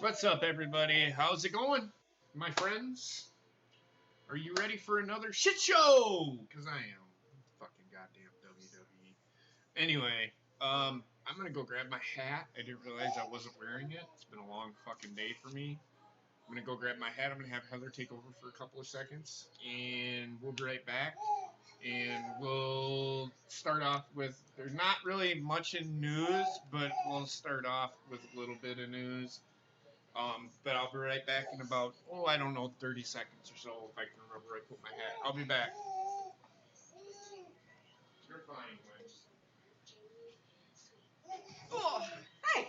What's up, everybody? How's it going, my friends? Are you ready for another shit show? Because I am. Fucking goddamn WWE. Anyway, I'm gonna go grab my hat. I didn't realize I wasn't wearing it. It's been a long fucking day for me. I'm gonna go grab my hat. I'm gonna have Heather take over for a couple of seconds, and we'll be right back. And we'll start off with, there's not really much in news, but we'll start off with a little bit of news. But I'll be right back in about, I don't know, 30 seconds or so, if I can remember where I put my hat. I'll be back. You're fine, Gwen. Oh, hey!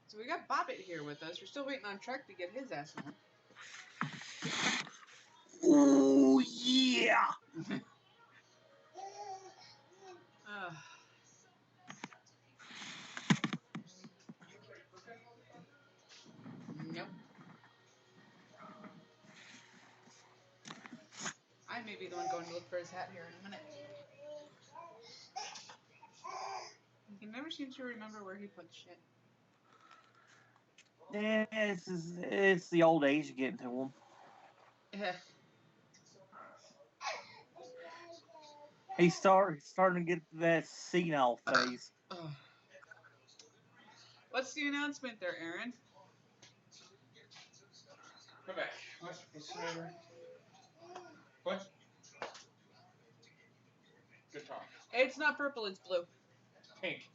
So we got Bobbit here with us. We're still waiting on Trek to get his ass on. Oh, yeah! Nope. I may be the one going to look for his hat here in a minute. He never seems to remember where he put shit. Yeah, it's the old age getting to him. Yeah. He's starting to get that senile phase. What's the announcement there, Aaron? Come back. What's the matter? What? Good talk. It's not purple, it's blue. Pink.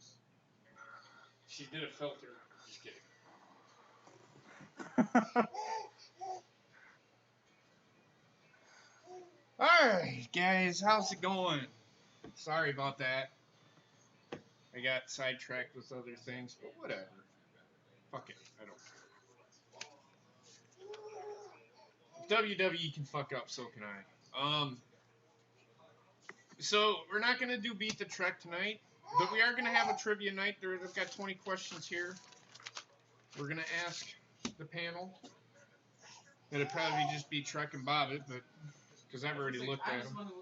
She did a filter. Just kidding. Alright, guys, how's it going? Sorry about that. I got sidetracked with other things, but whatever. Fuck it, I don't care. WWE can fuck up, so can I. So we're not gonna do Beat the Trek tonight, but we are gonna have a trivia night. I've got 20 questions here. We're gonna ask the panel. It'll probably just be Trek and Bobbit, but because I've already looked at them.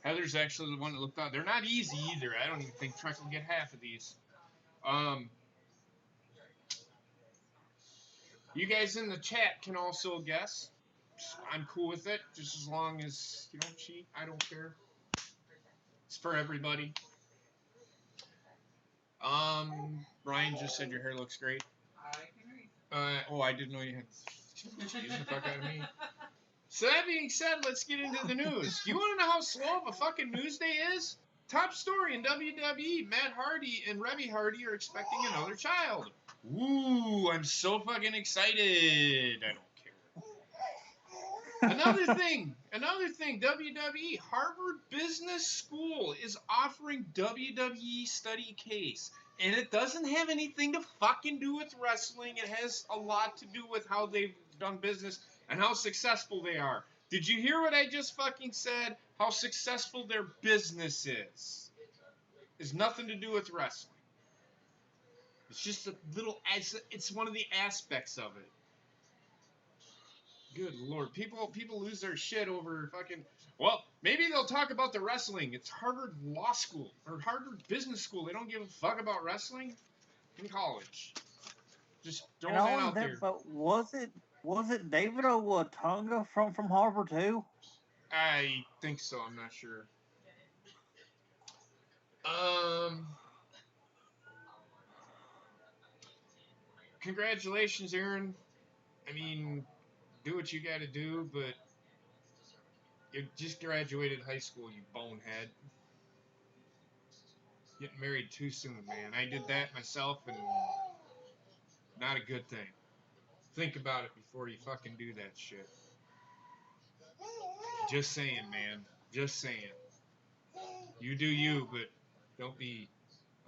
Heather's actually the one that looked out. They're not easy either. I don't even think Trek will get half of these. You guys in the chat can also guess. I'm cool with it, just as long as you don't cheat. I don't care. It's for everybody. Ryan just said your hair looks great. I agree. I didn't know you had. Excuse the fuck out of me. So that being said, let's get into the news. Do you want to know how slow of a fucking news day is? Top story in WWE: Matt Hardy and Reby Hardy are expecting another child. Ooh, I'm so fucking excited. I don't care. Another thing, WWE Harvard Business School is offering WWE study case. And it doesn't have anything to fucking do with wrestling. It has a lot to do with how they've done business and how successful they are. Did you hear what I just fucking said? How successful their business is. It's nothing to do with wrestling. It's just a little, it's one of the aspects of it. Good Lord. People lose their shit over fucking, well, maybe they'll talk about the wrestling. It's Harvard Law School or Harvard Business School. They don't give a fuck about wrestling in college. Just throwing that out there. But was it David Otunga from Harvard too? I think so. I'm not sure. Congratulations, Aaron. I mean, do what you got to do, but you just graduated high school, you bonehead. Getting married too soon, man. I did that myself, and not a good thing. Think about it before you fucking do that shit. Just saying, man. Just saying. You do you, but don't be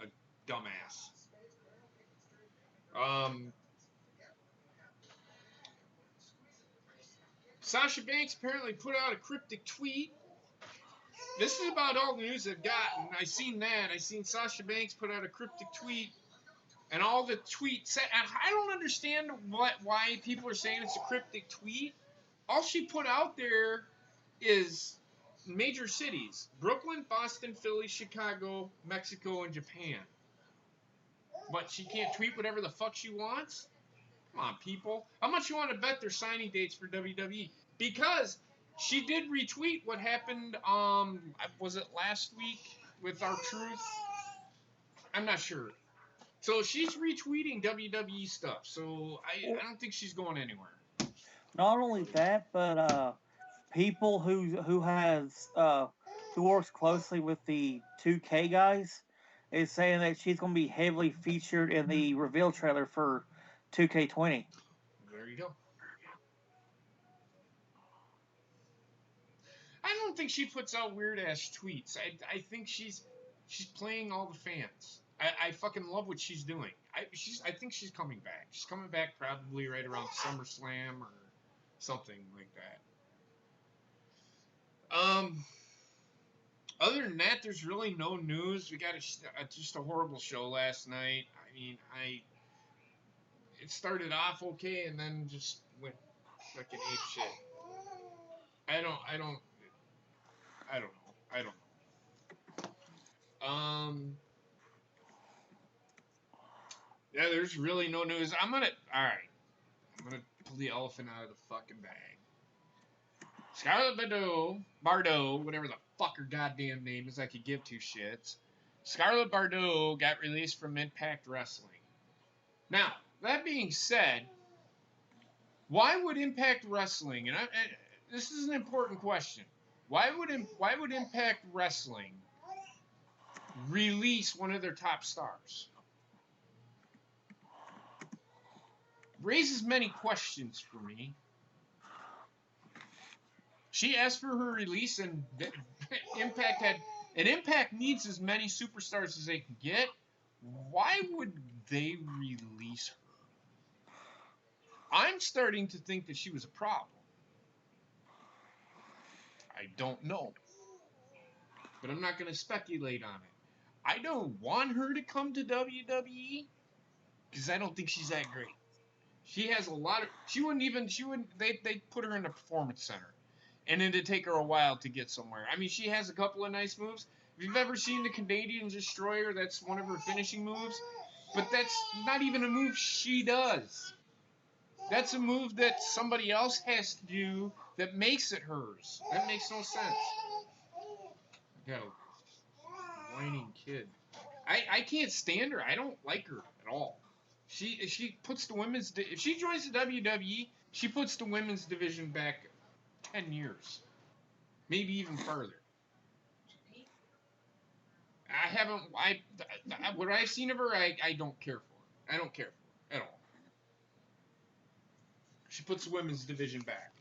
a dumbass. Sasha Banks apparently put out a cryptic tweet. This is about all the news I've gotten. I seen that. I seen Sasha Banks put out a cryptic tweet, and all the tweets said. I don't understand why people are saying it's a cryptic tweet. All she put out there is major cities: Brooklyn, Boston, Philly, Chicago, Mexico, and Japan. But she can't tweet whatever the fuck she wants? Come on, people. How much you want to bet their signing dates for WWE? Because she did retweet what happened, was it last week with R-Truth? I'm not sure. So she's retweeting WWE stuff. So I don't think she's going anywhere. Not only that, but people who works closely with the 2K guys is saying that she's going to be heavily featured in the reveal trailer for 2K20. There you go. I don't think she puts out weird ass tweets. I think she's playing all the fans. I fucking love what she's doing. I think she's coming back. She's coming back probably right around SummerSlam or something like that. Other than that, there's really no news. We got just a horrible show last night. I mean, it started off okay and then just went fucking ape shit. I don't know. Yeah, there's really no news. I'm gonna pull the elephant out of the fucking bag. Scarlett Bordeaux, whatever the fuck her goddamn name is, I could give two shits. Scarlett Bordeaux got released from Impact Wrestling. Now, that being said, why would Impact Wrestling, and this is an important question, why would Impact Wrestling release one of their top stars? Raises many questions for me. She asked for her release, and Impact needs as many superstars as they can get. Why would they release her? I'm starting to think that she was a problem. I don't know. But I'm not going to speculate on it. I don't want her to come to WWE because I don't think she's that great. She has a lot of... They put her in a performance center. And it'd take her a while to get somewhere. I mean, she has a couple of nice moves. If you've ever seen the Canadian Destroyer, that's one of her finishing moves. But that's not even a move she does. That's a move that somebody else has to do that makes it hers. That makes no sense. I got a whining kid. I can't stand her. I don't like her at all. She puts the women's... If she joins the WWE, she puts the women's division back 10 years. Maybe even further. What I've seen of her, I don't care for. I don't care for her at all. She puts the women's division back.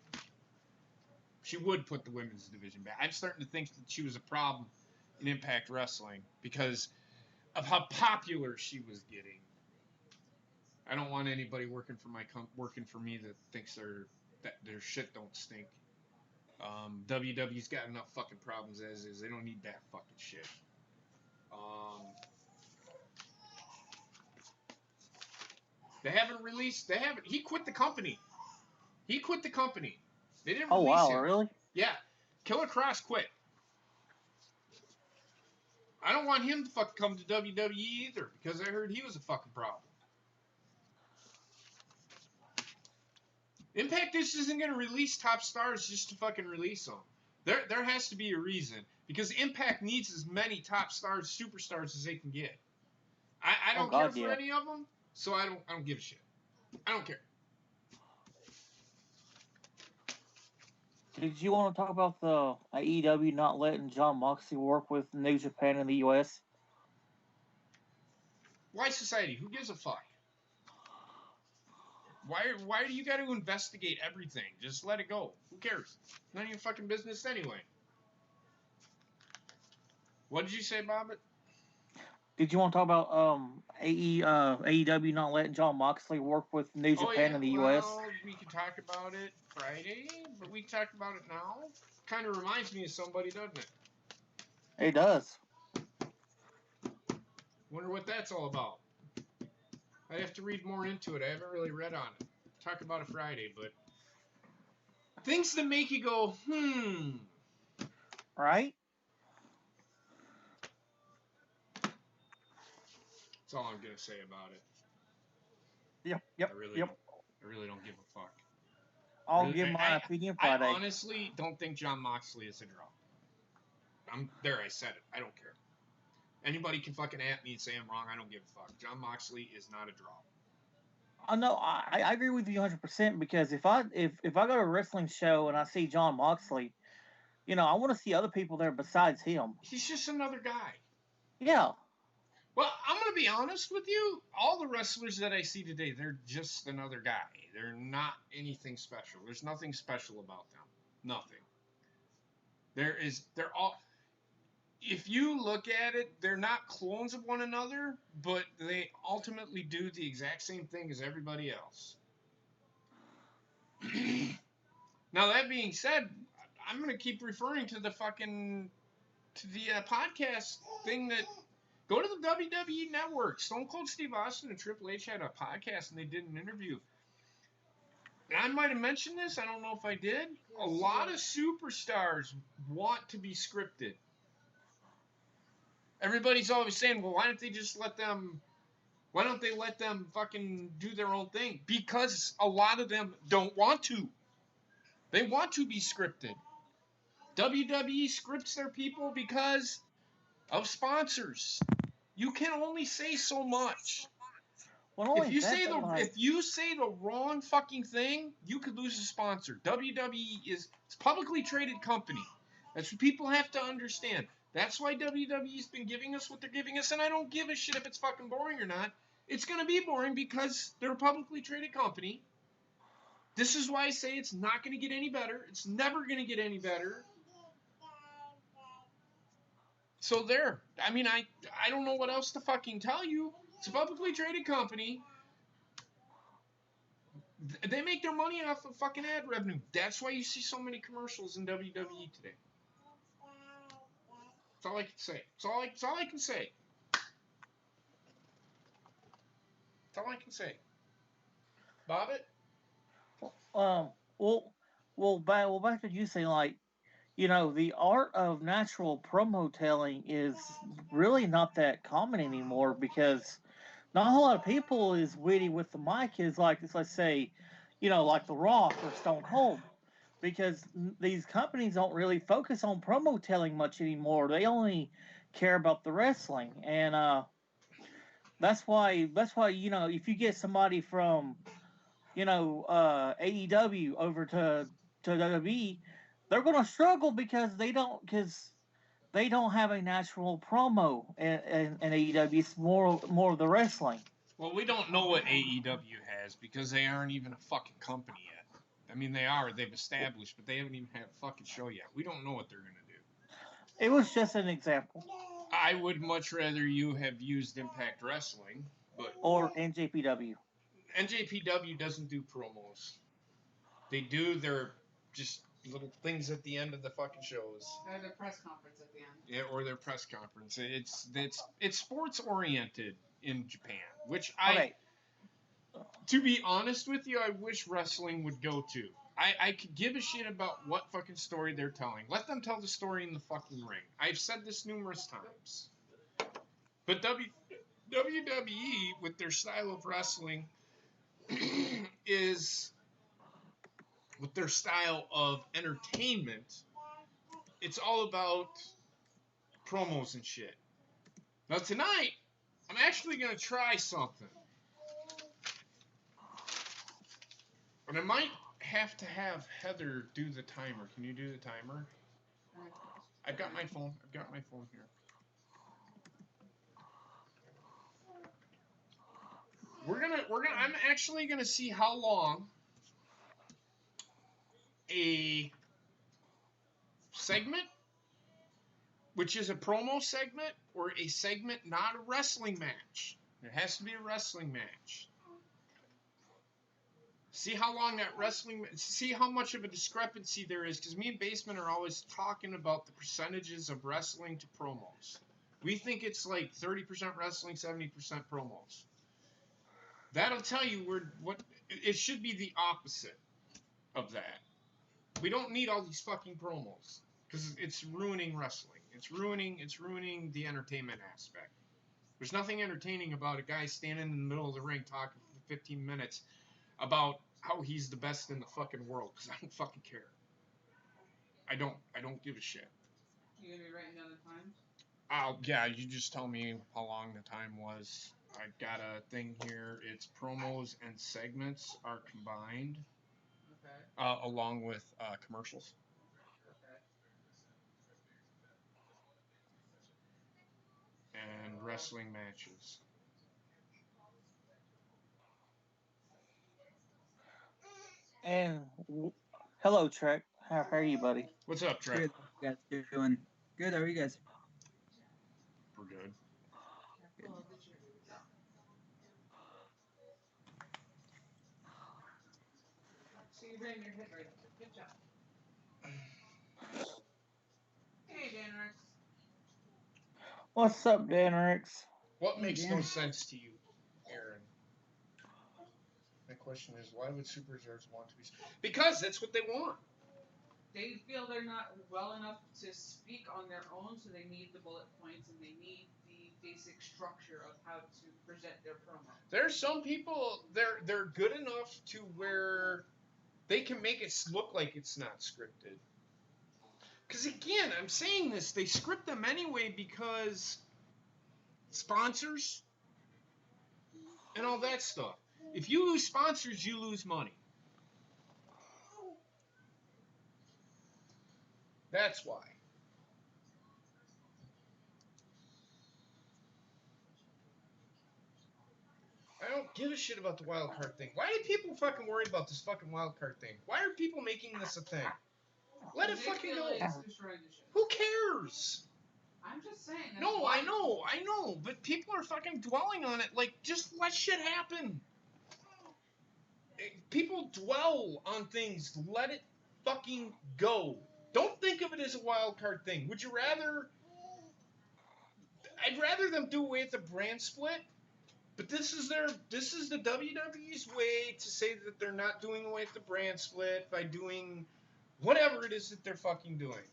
She would put the women's division back. I'm starting to think that she was a problem in Impact Wrestling because of how popular she was getting. I don't want anybody working for me that thinks their shit don't stink. WWE's got enough fucking problems as is. They don't need that fucking shit. He quit the company. They didn't release him. Oh, wow, really? Yeah. Killer Cross quit. I don't want him to fucking come to WWE either because I heard he was a fucking problem. Impact just isn't going to release top stars just to fucking release them. There has to be a reason because Impact needs as many top stars, superstars as they can get. I don't care for any of them, so I don't give a shit. I don't care. Did you want to talk about the AEW not letting Jon Moxley work with New Japan in the US? Why society? Who gives a fuck? Why do you got to investigate everything? Just let it go. Who cares? None of your fucking business anyway. What did you say, Bobbit? Did you want to talk about AEW not letting Jon Moxley work with New Japan in the US? We can talk about it Friday, but we can talk about it now. Kind of reminds me of somebody, doesn't it? It does. Wonder what that's all about. I have to read more into it. I haven't really read on it. Talk about it Friday, but things that make you go, Right? That's That's all I'm gonna say about it. Yep. I really don't give a fuck. I'll give my opinion I Friday. honestly don't think Jon Moxley is a draw. I said it. I don't care. Anybody can fucking at me and say I'm wrong. I don't give a fuck. Jon Moxley is not a draw. No, I agree with you 100% because if I go to a wrestling show and I see Jon Moxley, I want to see other people there besides him. He's just another guy. Yeah. Well, I'm going to be honest with you. All the wrestlers that I see today, they're just another guy. They're not anything special. There's nothing special about them. Nothing. They're all, if you look at it, they're not clones of one another, but they ultimately do the exact same thing as everybody else. Now, that being said, I'm going to keep referring to the podcast thing that, go to the WWE Network. Stone Cold Steve Austin and Triple H had a podcast and they did an interview. And I might have mentioned this. I don't know if I did. A lot of superstars want to be scripted. Everybody's always saying, well, why don't they let them fucking do their own thing? Because a lot of them don't want to. They want to be scripted. WWE scripts their people because of sponsors. You can only say so much. Well, If you say the wrong fucking thing, you could lose a sponsor. WWE is a publicly traded company. That's what people have to understand. That's why WWE's been giving us what they're giving us, and I don't give a shit if it's fucking boring or not. It's going to be boring because they're a publicly traded company. This is why I say it's not going to get any better. It's never going to get any better. So there. I mean, I don't know what else to fucking tell you. It's a publicly traded company. They make their money off of fucking ad revenue. That's why you see so many commercials in WWE today. That's all I can say. That's all I can say. That's all I can say. Bobbit? Back to you saying, like, the art of natural promo telling is really not that common anymore because not a whole lot of people is witty with the mic is like, let's say, like The Rock or Stone Cold, because these companies don't really focus on promo telling much anymore. They only care about the wrestling, and that's why if you get somebody from AEW over to WWE, they're going to struggle because they don't have a natural promo in AEW. It's more of the wrestling. Well, we don't know what AEW has because they aren't even a fucking company yet. I mean, they are. They've established, but they haven't even had a fucking show yet. We don't know what they're going to do. It was just an example. I would much rather you have used Impact Wrestling, or NJPW. NJPW doesn't do promos. They do their just little things at the end of the fucking shows. Or their press conference at the end. Yeah, or their press conference. It's sports oriented in Japan, which to be honest with you, I wish wrestling would go to. I could give a shit about what fucking story they're telling. Let them tell the story in the fucking ring. I've said this numerous times. But WWE, with their style of wrestling, is, with their style of entertainment, it's all about promos and shit. Now tonight, I'm actually going to try something. And I might have to have Heather do the timer. Can you do the timer? I've got my phone here. I'm actually gonna see how long a segment, which is a promo segment, or a segment not a wrestling match. There has to be a wrestling match. See how long that see how much of a discrepancy there is, because me and Basement are always talking about the percentages of wrestling to promos. We think it's like 30% wrestling, 70% promos. That'll tell you what it should be, the opposite of that. We don't need all these fucking promos because it's ruining wrestling. It's ruining the entertainment aspect. There's nothing entertaining about a guy standing in the middle of the ring talking for 15 minutes about how he's the best in the fucking world, because I don't fucking care. I don't give a shit. You gonna be writing down the times? Yeah, you just tell me how long the time was. I got a thing here. It's promos and segments are combined, Okay. along with commercials. Okay. And wrestling matches. And hello, Trek. How are you, buddy? What's up, Trey? Good. How you guys doing? Good. How are you guys? We're good. Careful of the cheerleaders. So you bang your head right up. Good job. Hey, Dan Rex. What's up, Dan Rex? What Hey, makes Dan. no sense to you, Aaron? My question is, why would superstars want to be? Because that's what they want. They feel they're not well enough to speak on their own, so they need the bullet points and they need the basic structure of how to present their promo. There's some people they're good enough to where they can make it look like it's not scripted. Because again, I'm saying this, they script them anyway because sponsors and all that stuff. If you lose sponsors, you lose money. That's why. I don't give a shit about the wild card thing. Why are people fucking worried about this fucking wild card thing? Why are people making this a thing? Let it They fucking feel go. like it's destroying the show. Who cares? I'm just saying. That's No, why- I know, but people are fucking dwelling on it. Like, just let shit happen. People dwell on things. Let it fucking go. Don't think of it as a wild card thing. Would you rather? I'd rather them do away with the brand split. But this is the WWE's way to say that they're not doing away with the brand split by doing whatever it is that they're fucking doing.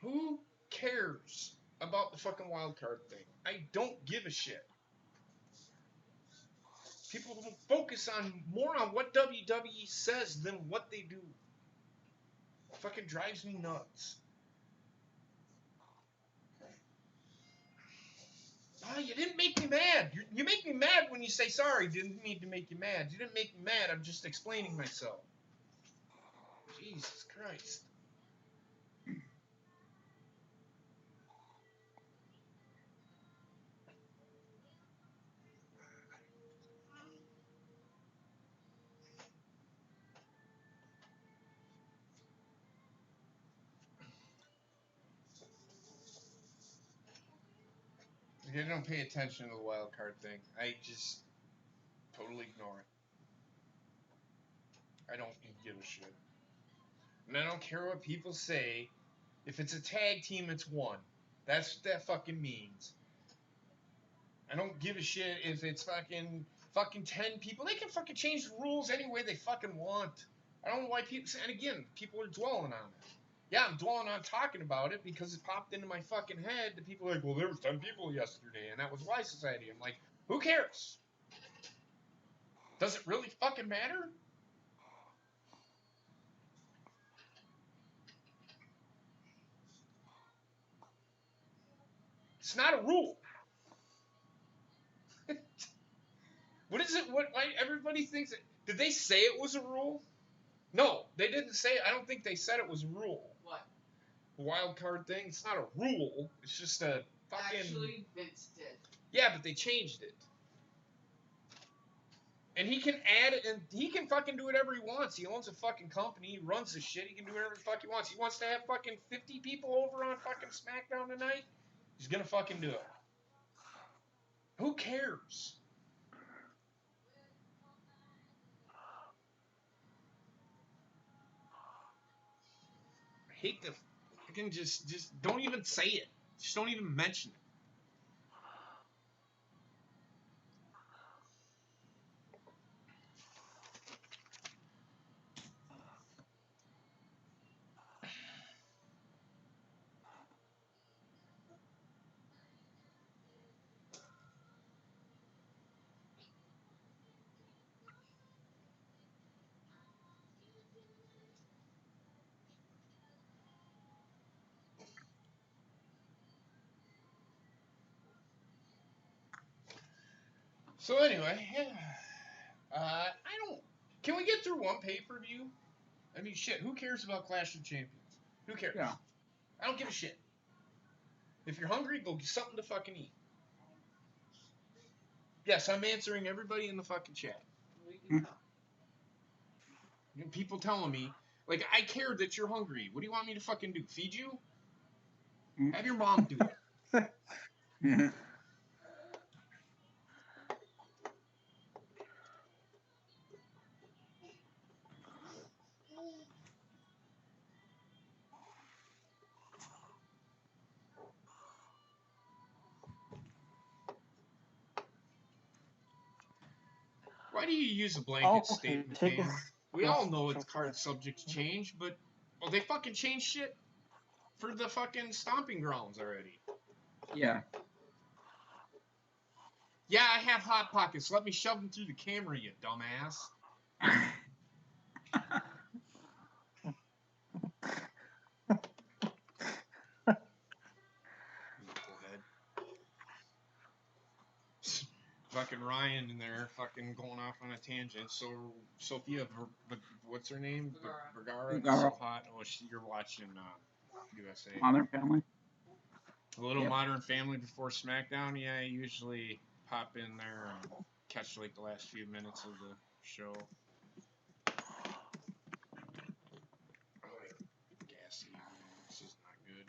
Who cares about the fucking wild card thing? I don't give a shit. People will focus more on what WWE says than what they do. It fucking drives me nuts. Oh, you didn't make me mad. You make me mad when you say sorry. Didn't mean to make you mad. You didn't make me mad. I'm just explaining myself. Jesus Christ. I don't pay attention to the wild card thing. I just totally ignore it. I don't give a shit. And I don't care what people say. If it's a tag team, it's one. That's what that fucking means. I don't give a shit if it's fucking 10 people. They can fucking change the rules any way they fucking want. I don't know why people... And again, people are dwelling on it. Yeah, I'm dwelling on talking about it because it popped into my fucking head. The people are like, well, there was 10 people yesterday, and that was Y Society. I'm like, who cares? Does it really fucking matter? It's not a rule. What is it? Why everybody thinks it? Did they say it was a rule? No, they didn't say it. I don't think they said it was a rule. What? The wild card thing, it's not a rule. It's just a fucking... Actually, Vince did. Yeah, but they changed it. And he can add it, and he can fucking do whatever he wants. He owns a fucking company. He runs this shit. He can do whatever the fuck he wants. He wants to have fucking 50 people over on fucking SmackDown tonight. He's gonna fucking do it. Who cares? I hate the fucking just don't even say it. Just don't even mention it. So anyway, yeah. I don't. Can we get through one pay-per-view? I mean, shit. Who cares about Clash of Champions? Who cares? Yeah. I don't give a shit. If you're hungry, go get something to fucking eat. Yes, I'm answering everybody in the fucking chat. We can talk. And people telling me, like, I care that you're hungry. What do you want me to fucking do? Feed you? Have your mom do it. Why do you use a blanket statement, Dan? We all know it's card subject to change, but well, they fucking changed shit for the fucking Stomping Grounds already. Yeah. Yeah, I have hot pockets. Let me shove them through the camera, you dumbass. Fucking Ryan in there, fucking going off on a tangent. So Sophia, what's her name? Vergara. So hot. Oh, you're watching USA. Modern Family. A little Modern Family before SmackDown. Yeah, I usually pop in there and catch like the last few minutes of the show. Gassy. This is not good.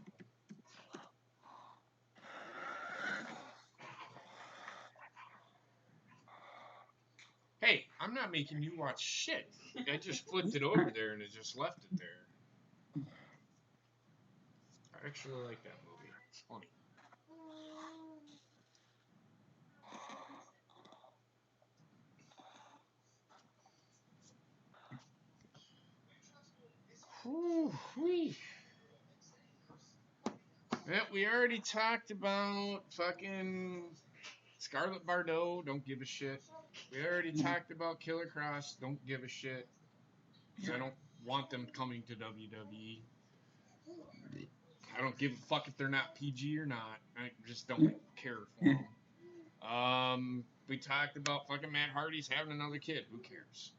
Hey, I'm not making you watch shit. I just flipped it over there and it just left it there. I actually like that movie. It's funny. Whew-wee. Yeah, we already talked about fucking Scarlett Bardot. Don't give a shit. We already talked about Killer Cross. Don't give a shit. Because I don't want them coming to WWE. I don't give a fuck if they're not PG or not. I just don't care for them. We talked about fucking Matt Hardy's having another kid. Who cares?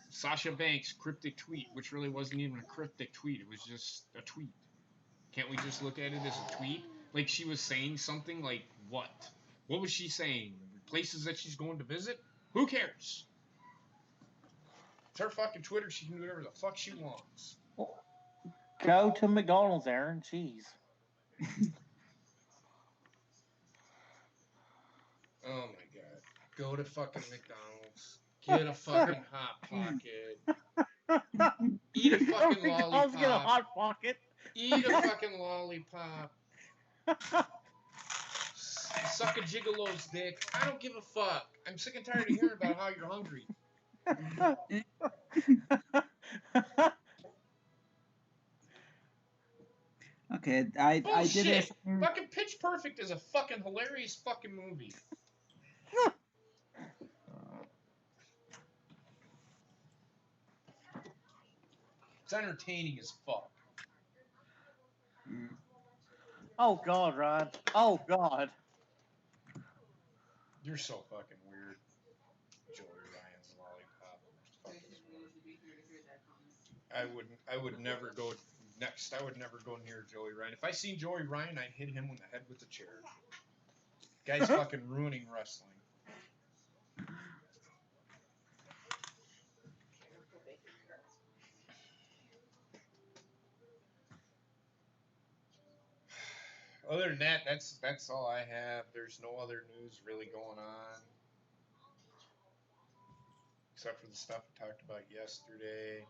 Sasha Banks' cryptic tweet, which really wasn't even a cryptic tweet. It was just a tweet. Can't we just look at it as a tweet? Like she was saying something like what? What was she saying? Places that she's going to visit? Who cares? It's her fucking Twitter. She can do whatever the fuck she wants. Go to McDonald's, Aaron. Jeez. Oh my god. Go to fucking McDonald's. Get a fucking Hot Pocket. Eat a fucking lollipop. Get a Hot Pocket. Eat a fucking lollipop. Suck a gigolo's dick. I don't give a fuck. I'm sick and tired of hearing about how you're hungry. Okay, I did it. Fucking Pitch Perfect is a fucking hilarious fucking movie. It's entertaining as fuck. Oh God, Ron. Oh God. You're so fucking weird. Joey Ryan's lollipop. I would never go next. I would never go near Joey Ryan. If I seen Joey Ryan, I'd hit him in the head with a chair. Guy's fucking ruining wrestling. Other than that, that's all I have. There's no other news really going on. Except for the stuff we talked about yesterday.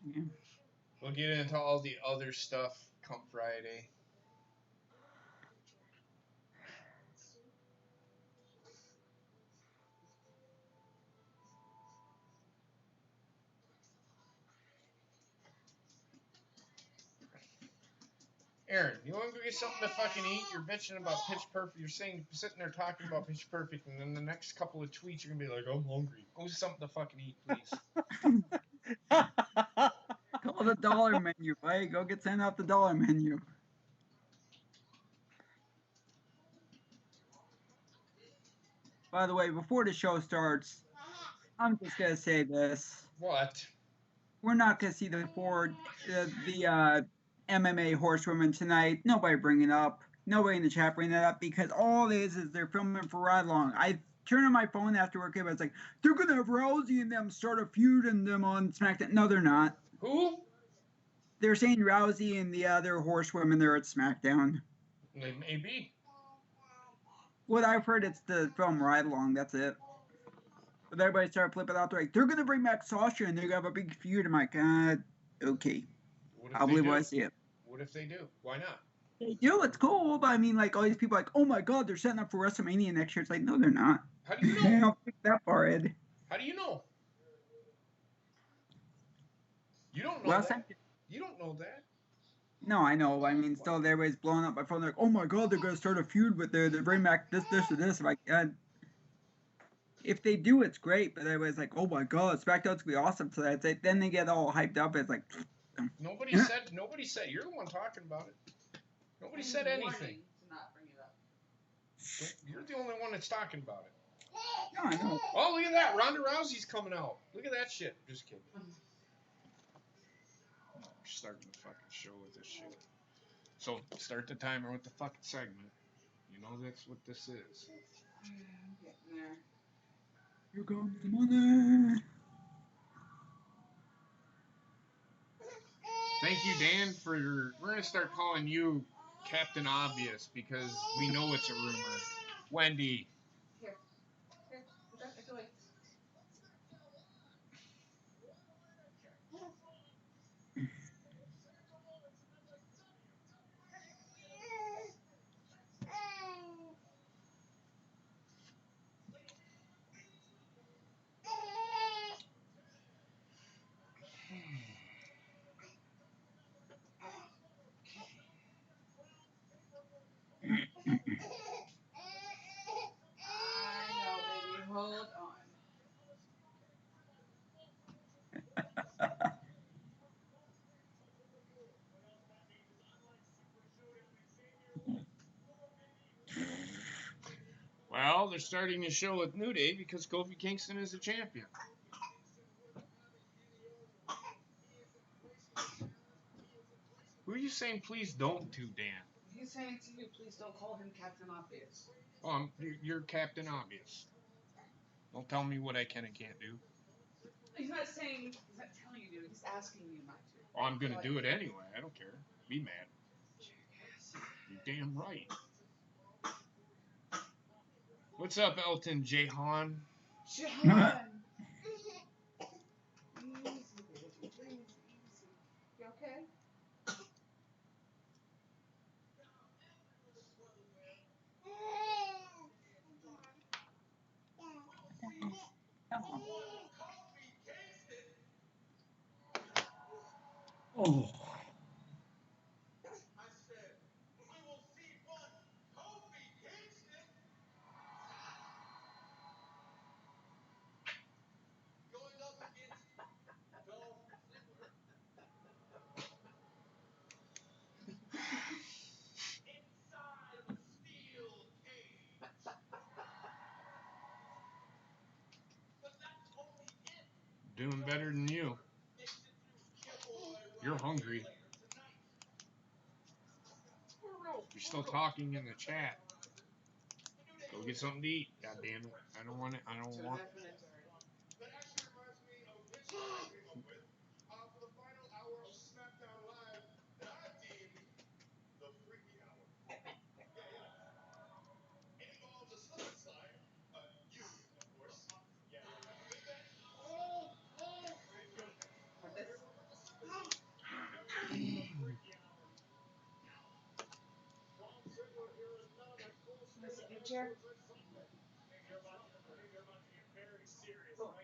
Yeah. We'll get into all the other stuff come Friday. Aaron, you want to go get something to fucking eat? You're bitching about Pitch Perfect. You're sitting there talking about Pitch Perfect, and then the next couple of tweets you're gonna be like, "I'm hungry. Go get something to fucking eat, please." Call the dollar menu, right? Go get sent out the dollar menu. By the way, before the show starts, I'm just gonna say this: What? we're not gonna see the MMA horsewomen tonight. Nobody bring it up. Nobody in the chat bring that up because all it is they're filming for Ride Long. I turned on my phone after work and it's like they're gonna have Rousey and them start a feud and them on SmackDown. No, they're not. Who? They're saying Rousey and the other horsewomen there at SmackDown. Maybe. What I've heard, it's the film Ride Along. That's it. But everybody started flipping out. They're like, they're gonna bring back Sasha and they're gonna have a big feud. I'm like, okay. I'll believe when I see it. What if they do? Why not? They do. It's cool, but I mean, like all these people, are like, oh my god, they're setting up for WrestleMania next year. It's like, no, they're not. How do you They know? don't think that far, Ed. How do you know? You don't know Well, that. You don't know that. no, I know. I mean, still, everybody's blowing up my phone. They're like, oh my god, they're gonna start a feud with they're bring back this, or this. I'm like, if they do, it's great. But everybody's like, oh my god, SmackDown's gonna be awesome today. It's like, then they get all hyped up. It's like, Nobody said. Nobody said. You're the one talking about it. Nobody said anything. To not bring it up. You're the only one that's talking about it. no, I know. Oh, look at that. Ronda Rousey's coming out. Look at that shit. Just kidding. We're starting the fucking show with this shit. So, start the timer with the fucking segment. You know that's what this is. I'm getting there. Here comes the money. Thank you, Dan, for your... We're going to start calling you Captain Obvious because we know it's a rumor. Wendy. Here. Put that away. I know, baby. Hold on. Well, they're starting the show with New Day because Kofi Kingston is the champion. Who are you saying please don't to, Dan? He's saying to you, please don't call him Captain Obvious. Oh, you're Captain Obvious. Don't tell me what I can and can't do. He's not saying, he's not telling you to. He's asking you not to. Oh, I'm going to do it anyway. I don't care. Be mad. You're damn right. What's up, Elton Jahan? Jahan! Easy, baby. Breathe easy. You okay? Oh. Doing better than you. You're hungry. You're still talking in the chat. Go get something to eat. God damn it. I don't want it. I don't want. Want this? Want to sit in your chair? Cool.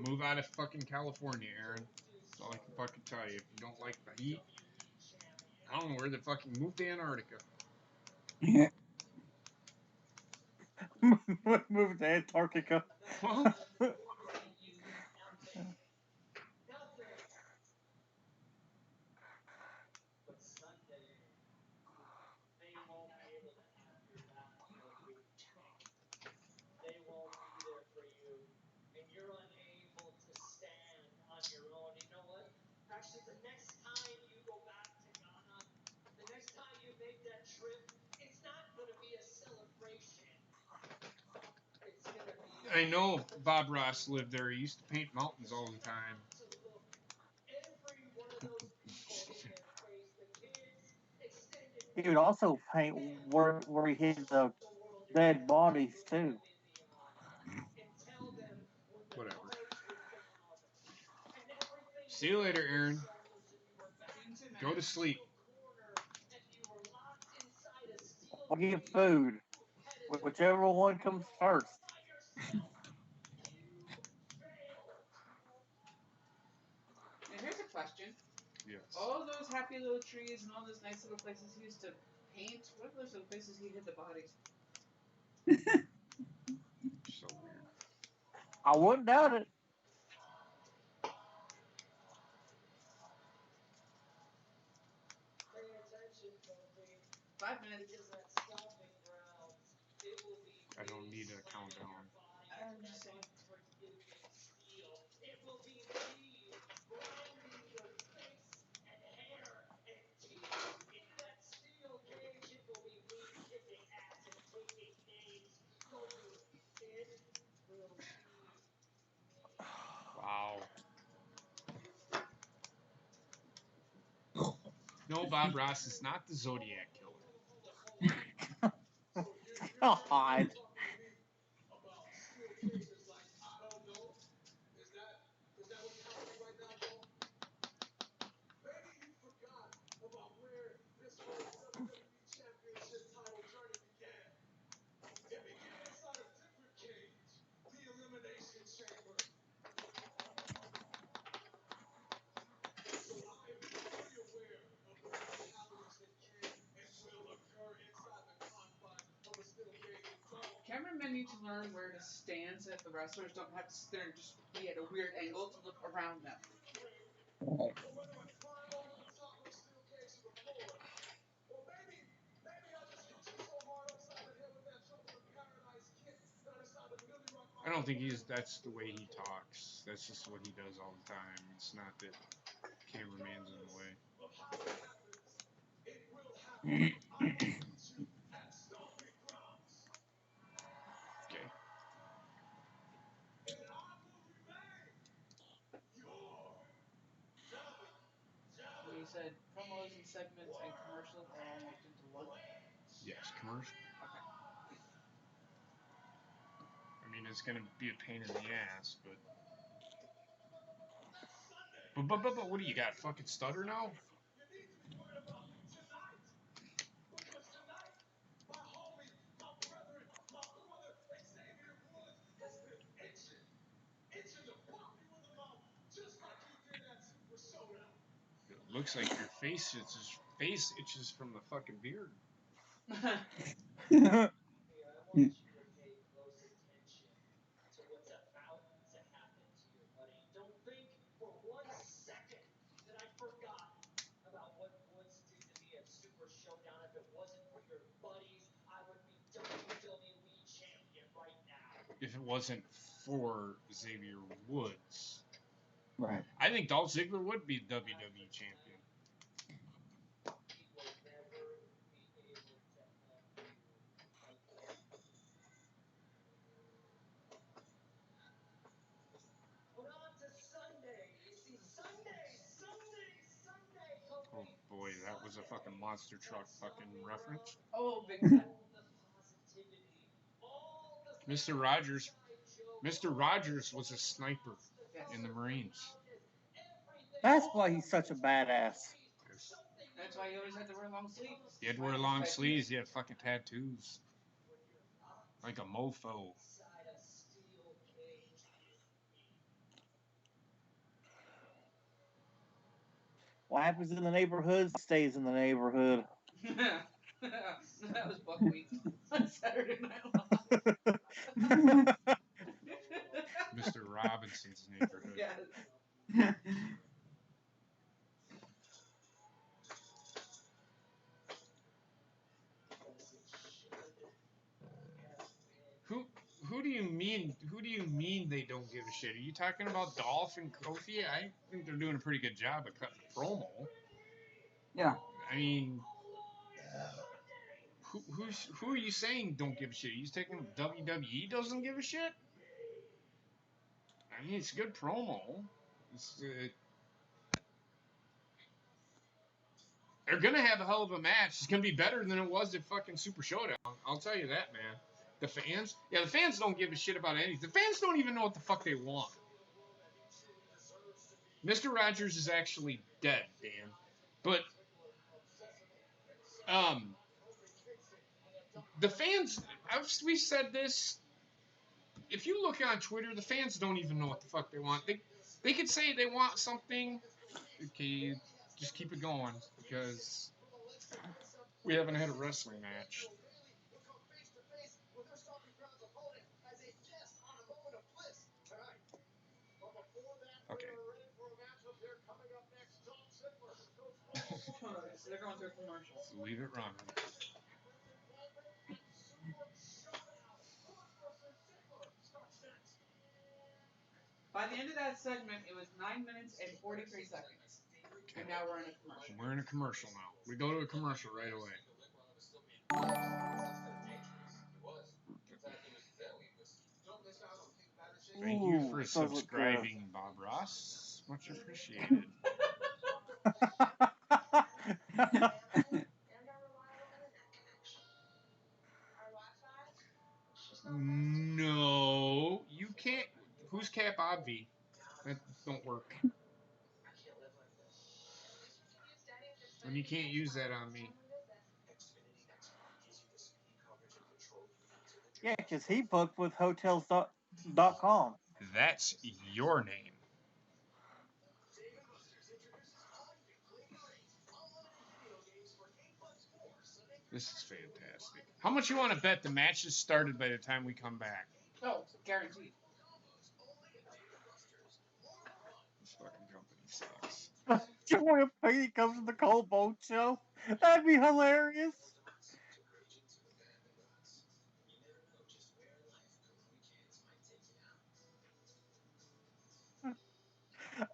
Move out of fucking California, Aaron. That's all I can fucking tell you. If you don't like the heat, I don't don't know where they fucking moved to Antarctica. Yeah. Move to Antarctica. Well, I know Bob Ross lived there. He used to paint mountains all the time. He would also paint where he hid the dead bodies too. Whatever. See you later, Aaron. Go to sleep. I'll get food. Whichever one comes first. And here's a question. Yes. All those happy little trees and all those nice little places he used to paint, what are those little places he hid the bodies? So weird. I wouldn't doubt it. 5 minutes. I don't need a countdown. I'm just saying. Wow. No, Bob Ross is not the Zodiac Killer. God. Cameramen need to learn where to stand so that the wrestlers don't have to sit there and just be at a weird angle to look around them. I don't think that's the way he talks. That's just what he does all the time. It's not that cameraman's in the way. Okay. So you said promos and segments and commercials are all lumped into one? Yes, commercial. Okay. I mean, it's gonna be a pain in the ass, but what do you got? Fucking stutter now? It looks like your face itches from the fucking beard. If it wasn't for Xavier Woods. Right. I think Dolph Ziggler would be WWE champion. Oh boy, that was a fucking monster truck fucking reference. Oh, big time. Mr. Rogers was a sniper in the Marines. That's why he's such a badass. Yes. That's why you always had to wear long sleeves. He had to wear long sleeves. He had fucking tattoos. Like a mofo. What happens in the neighborhood stays in the neighborhood. That was Buckwheat on Saturday Night Live. Mr. Robinson's neighborhood. Yes. Who do you mean? Who do you mean they don't give a shit? Are you talking about Dolph and Kofi? I think they're doing a pretty good job of cutting promo. Yeah. I mean, who are you saying don't give a shit? Are you taking WWE doesn't give a shit? I mean, it's good promo. It's, they're gonna have a hell of a match. It's gonna be better than it was at fucking Super Showdown. I'll tell you that, man. The fans don't give a shit about anything. The fans don't even know what the fuck they want. Mr. Rogers is actually dead, Dan. But the fans, we've said this. If you look on Twitter, the fans don't even know what the fuck they want. They could say they want something. Okay, just keep it going because we haven't had a wrestling match. Okay. They're going through commercials. Leave it running. By the end of that segment, it was 9 minutes and 43 seconds. Okay. And now we're in a commercial. We're in a commercial now. We go to a commercial right away. Thank you for subscribing, Bob Ross. Much appreciated. No, you can't. Who's Cap Obvi? That don't work. And you can't use that on me. Yeah, because he booked with Hotels.com. That's your name. This is fantastic. How much you want to bet the match is started by the time we come back? Oh, guaranteed. This fucking company sucks. Joey Payne comes to the Cole Boat show. That'd be hilarious.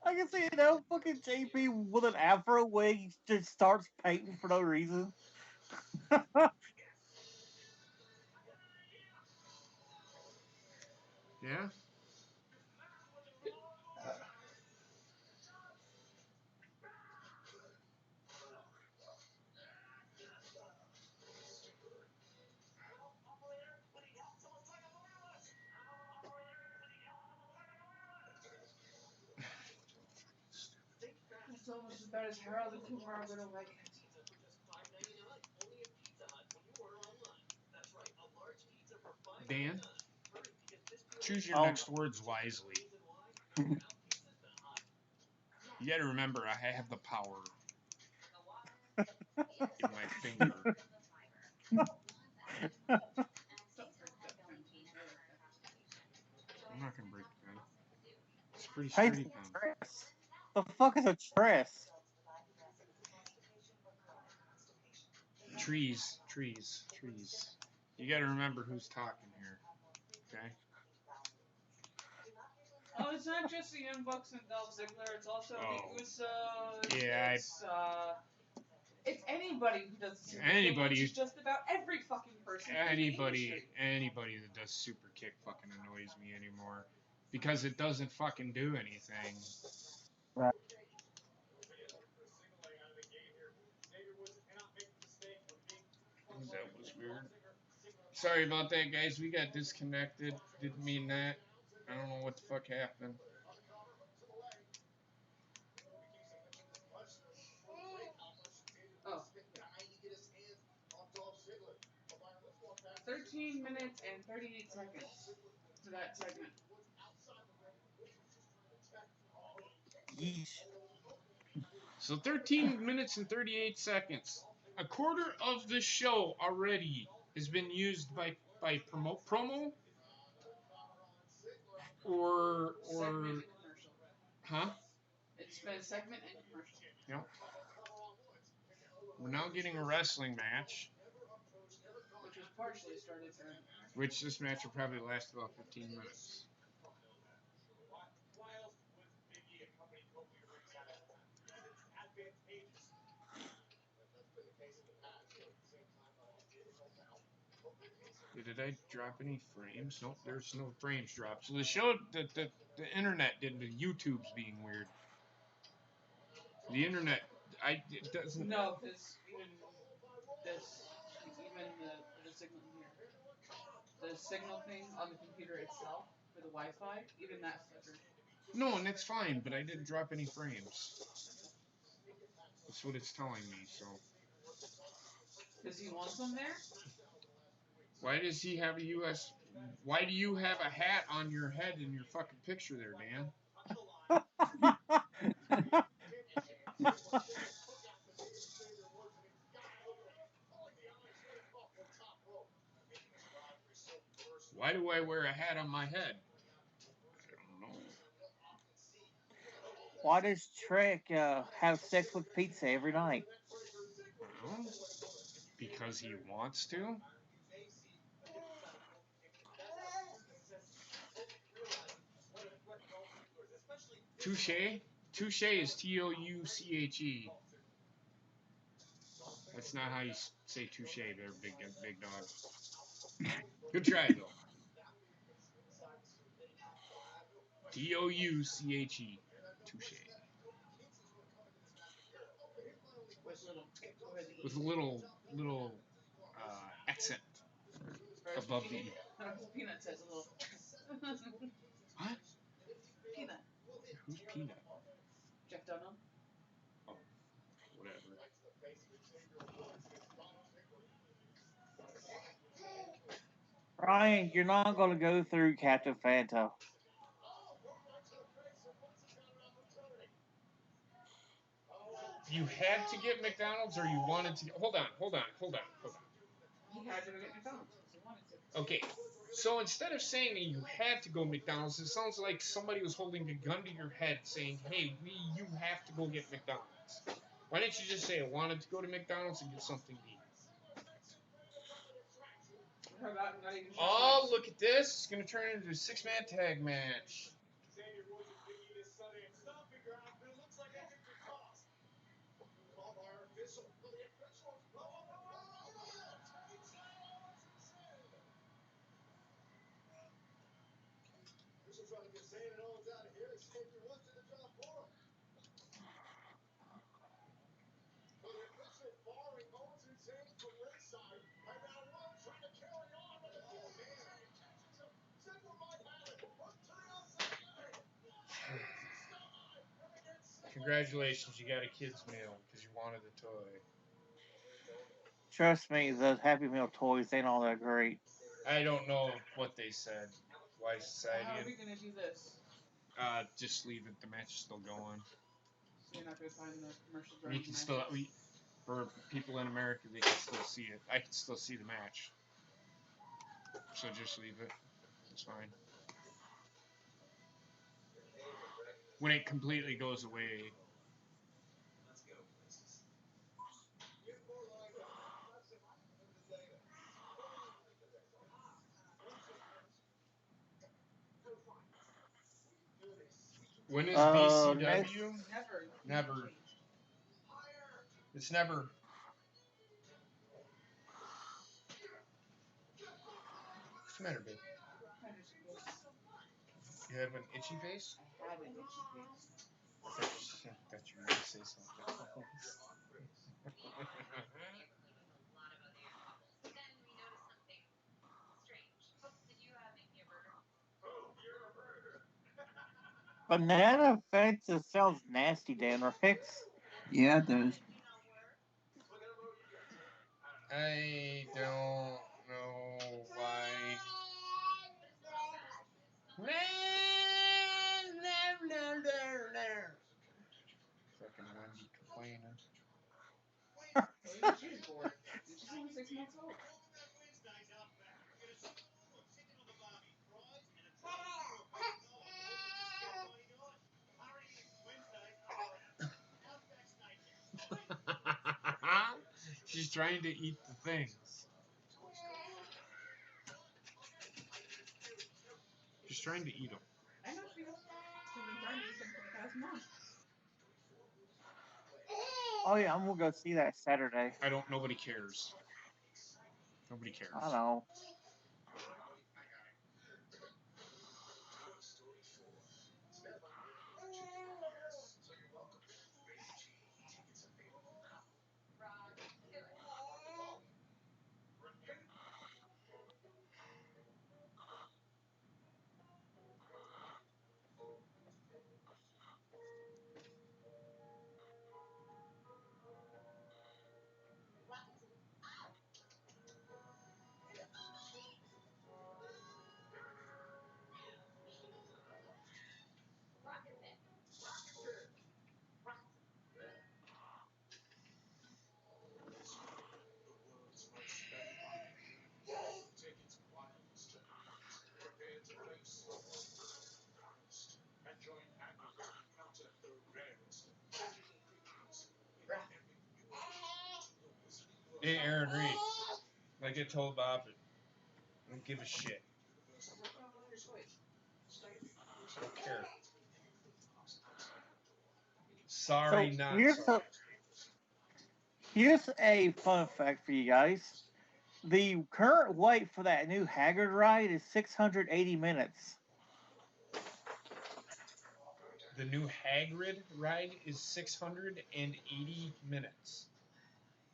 I can see it now. Fucking JP with an afro wig just starts painting for no reason. Yeah? It's almost as bad as Harold and Kumar are gonna like it. Dan, choose your next words wisely. You gotta remember, I have the power in my finger. I'm not gonna break the pen. It's pretty sturdy pen. The fuck is a tress? Trees. You gotta remember who's talking here. Okay? Oh, it's not just the Young Bucks and Dolph Ziggler. It's also the Usos. Yeah, it's anybody who does the super anybody, kick, which is just about every fucking person. Anybody that does super kick fucking annoys me anymore because it doesn't fucking do anything. Right. That was weird. Sorry about that, guys. We got disconnected. Didn't mean that. I don't know what the fuck happened. Oh. 13 minutes and 38 seconds to that segment. Yeesh. So 13 minutes and 38 seconds. A quarter of the show already has been used by promo or Segment and commercial. huh? It's been segment and commercial. Yep. We're now getting a wrestling match, which was partially started during the commercial. which this match will probably last about 15 minutes. Did I drop any frames? Nope, there's no frames dropped. So the show, the internet did the YouTube's being weird. The internet, it doesn't. No, because even this, even the signal here, the signal thing on the computer itself for the Wi-Fi, even that flickered. No, and that's fine, but I didn't drop any frames. That's what it's telling me. So. Does he want them there? Why does he have a U.S.? Why do you have a hat on your head in your fucking picture there, Dan? Why do I wear a hat on my head? I don't know. Why does Trek have sex with pizza every night? Well, because he wants to. Touche. Touche is Touche. That's not how you say touche there, big dog. Good try, though. Touche. Touche. With a little accent above the E. Peanut says a little. What? Peanut. Who's Peanut? Jeff Dunham. Oh, whatever. Ryan, you're not going to go through Captain Phanta. You had to get McDonald's, or you wanted to? Hold on. He had to get McDonald's because he wanted to. Okay, so instead of saying that you had to go McDonald's, it sounds like somebody was holding a gun to your head, saying, "Hey, you have to go get McDonald's." Why didn't you just say I wanted to go to McDonald's and get something to eat? Oh, look at this! It's gonna turn into a 6-man tag match. Congratulations, you got a kid's meal because you wanted a toy. Trust me, the Happy Meal toys ain't all that great. I don't know what they said. Why society? How are we gonna do this? Just leave it. The match is still going. So you're not gonna find the commercial. We can still for people in America, they can still see it. I can still see the match. So just leave it. It's fine. When it completely goes away. When is BCW? Never. It's never. What's the matter, babe? You have an itchy face? I have an itchy face. I thought you were going to say something. Banana Fanta sounds nasty, Dan Rex. Yeah, it does. I don't know why. Fucking Wendy complaining. Maybe she's bored. She's only 6 months old. She's trying to eat the things. She's trying to eat them. I know she is. She's been trying to eat them for the past month. Oh yeah, I'm gonna go see that Saturday. I don't. Nobody cares. Nobody cares. I know. Hey, Aaron Reed. I get told Bob it. I don't give a shit. What's wrong with your toys? I don't care. Sorry, So not here's sorry. here's a fun fact for you guys. The current wait for that new Haggard ride is 680 minutes. The new Hagrid ride is 680 minutes.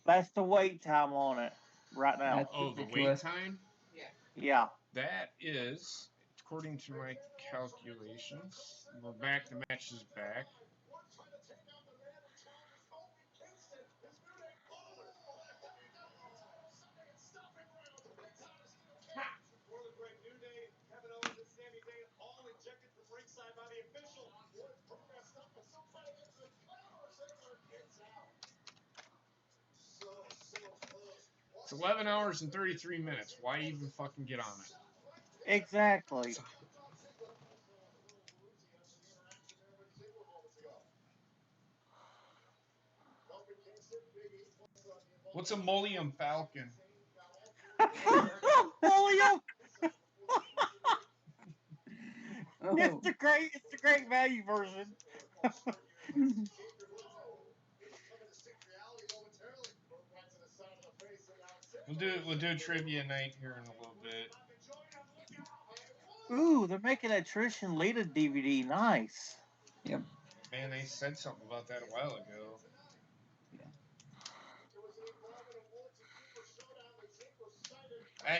That's the wait time on it right now. That's Oh, the wait ridiculous. time? Yeah. Yeah. That is, according to my calculations, we're back. The match is back. It's 11 hours and 33 minutes. Why even fucking get on it? Exactly. What's a Mullium Falcon? William, Oh, it's the great value version. We'll do trivia night here in a little bit. Ooh, they're making a Trish and Lita DVD. Nice. yep. Man, they said something about that a while ago.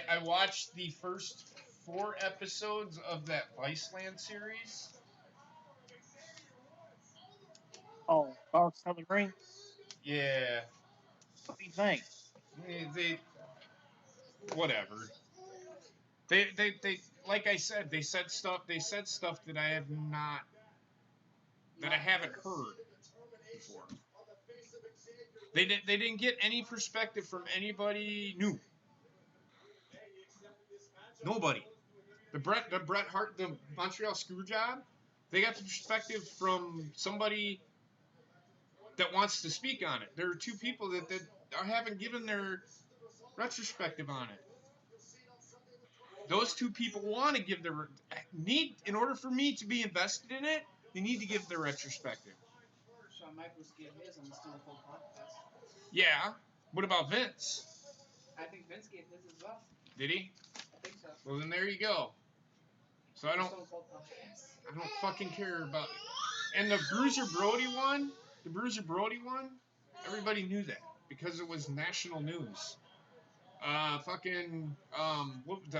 I watched the first 4 episodes of that Viceland series. Oh, Dark Southern Ring. Yeah, What do you think? they whatever. They like I said, they said stuff that I have not that I haven't heard before. They didn't get any perspective from anybody new. Nobody. The Bret Hart, the Montreal Screwjob, they got the perspective from somebody that wants to speak on it. There are 2 people that haven't given their retrospective on it. Those 2 people want to give their in order for me to be invested in it, they need to give their retrospective. Shawn Michaels gave his on the Stone Cold podcast. Yeah. What about Vince? I think Vince gave his as well. Did he? I think so. Well, then there you go. So I don't Stone Cold podcast. fucking care about it. And the Bruiser Brody one, everybody knew that because it was national news. The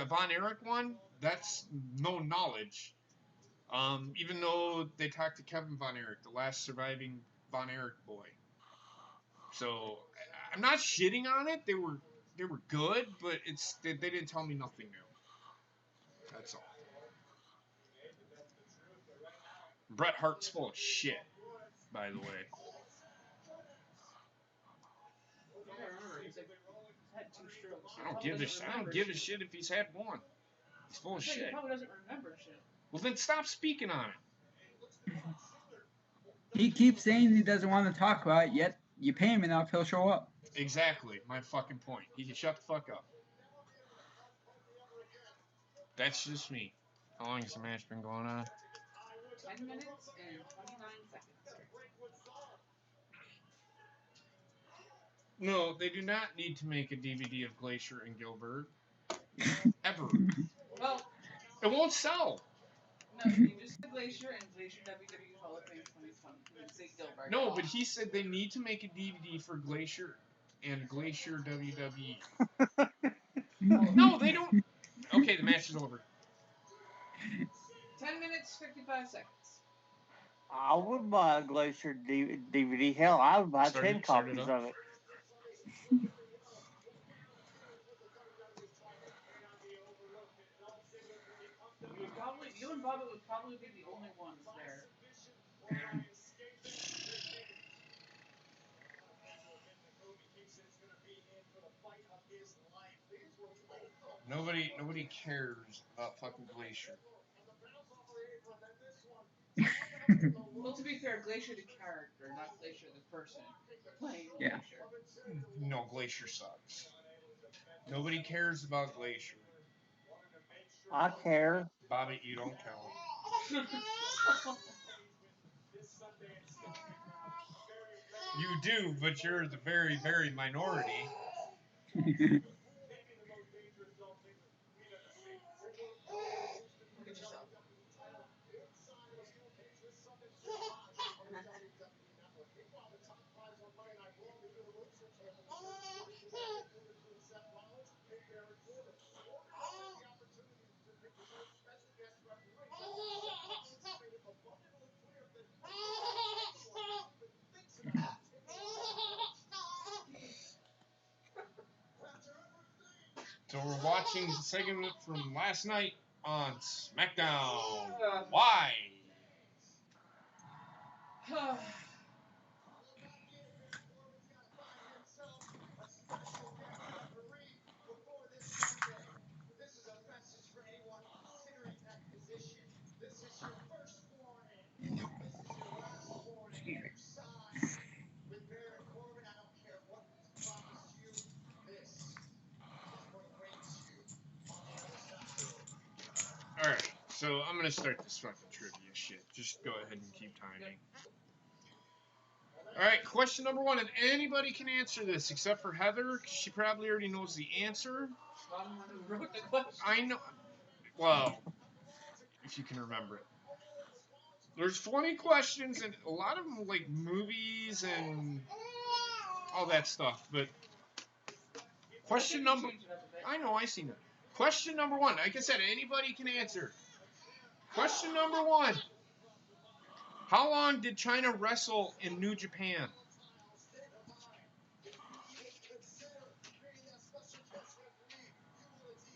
Von Erich one, that's no knowledge. Even though they talked to Kevin Von Erich, the last surviving Von Erich boy. So I'm not shitting on it. They were good, but they didn't tell me nothing new. That's all. Bret Hart's full of shit, by the way. don't give a shit if he's had one. He's full of shit. He probably doesn't remember shit. Well, then stop speaking on it. He keeps saying he doesn't want to talk about it, yet you pay him enough, he'll show up. Exactly, my fucking point. He can shut the fuck up. That's just me. How long has the match been going on? 10 minutes and 29 seconds. No, they do not need to make a DVD of Glacier and Gilbert. Ever. Well, it won't sell. No, you just said Glacier and Glacier WWE Hall of Fame 2020. You didn't say Gilbert. No, but he said they need to make a DVD for Glacier and Glacier WWE. No, they don't. Okay, the match is over. 10 minutes, 55 seconds. I would buy a Glacier DVD. Hell, I would buy 10 copies of it. You and Bubba would probably be the only ones there. Nobody cares about fucking Glacier. Well, to be fair, Glacier the character, not Glacier the person playing Glacier. No, Glacier sucks. Nobody cares about Glacier. I care. Bobby, you don't count. You do, but you're the very, very minority. Look at yourself. So we're watching the segment from last night on SmackDown. Why? Alright, so I'm gonna start this fucking trivia shit. Just go ahead and keep timing. Alright, question number 1, and anybody can answer this except for Heather, because she probably already knows the answer. Who wrote the question? I know. Well, if you can remember it. There's 20 questions, and a lot of them like movies and all that stuff, but question number... I know, I seen it. Question number 1. Like I said, anybody can answer. Question number 1. How long did China wrestle in New Japan?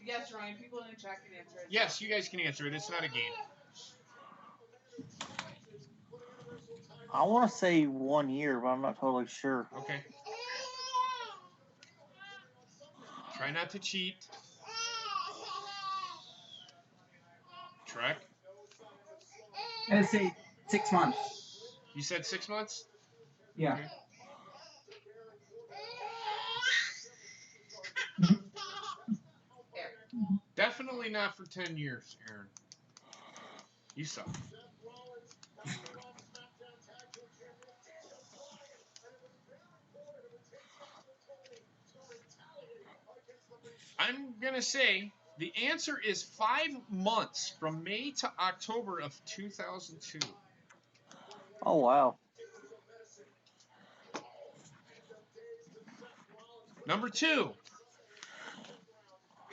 Yes, Ryan. People in the chat can answer it. Yes, you guys can answer it. It's not a game. I want to say 1 year, but I'm not totally sure. Okay. Try not to cheat. Trek? I'd say 6 months. You said 6 months? Yeah. Okay. Definitely not for 10 years, Aaron. You suck. I'm going to say the answer is 5 months from May to October of 2002. Oh, wow. Number 2.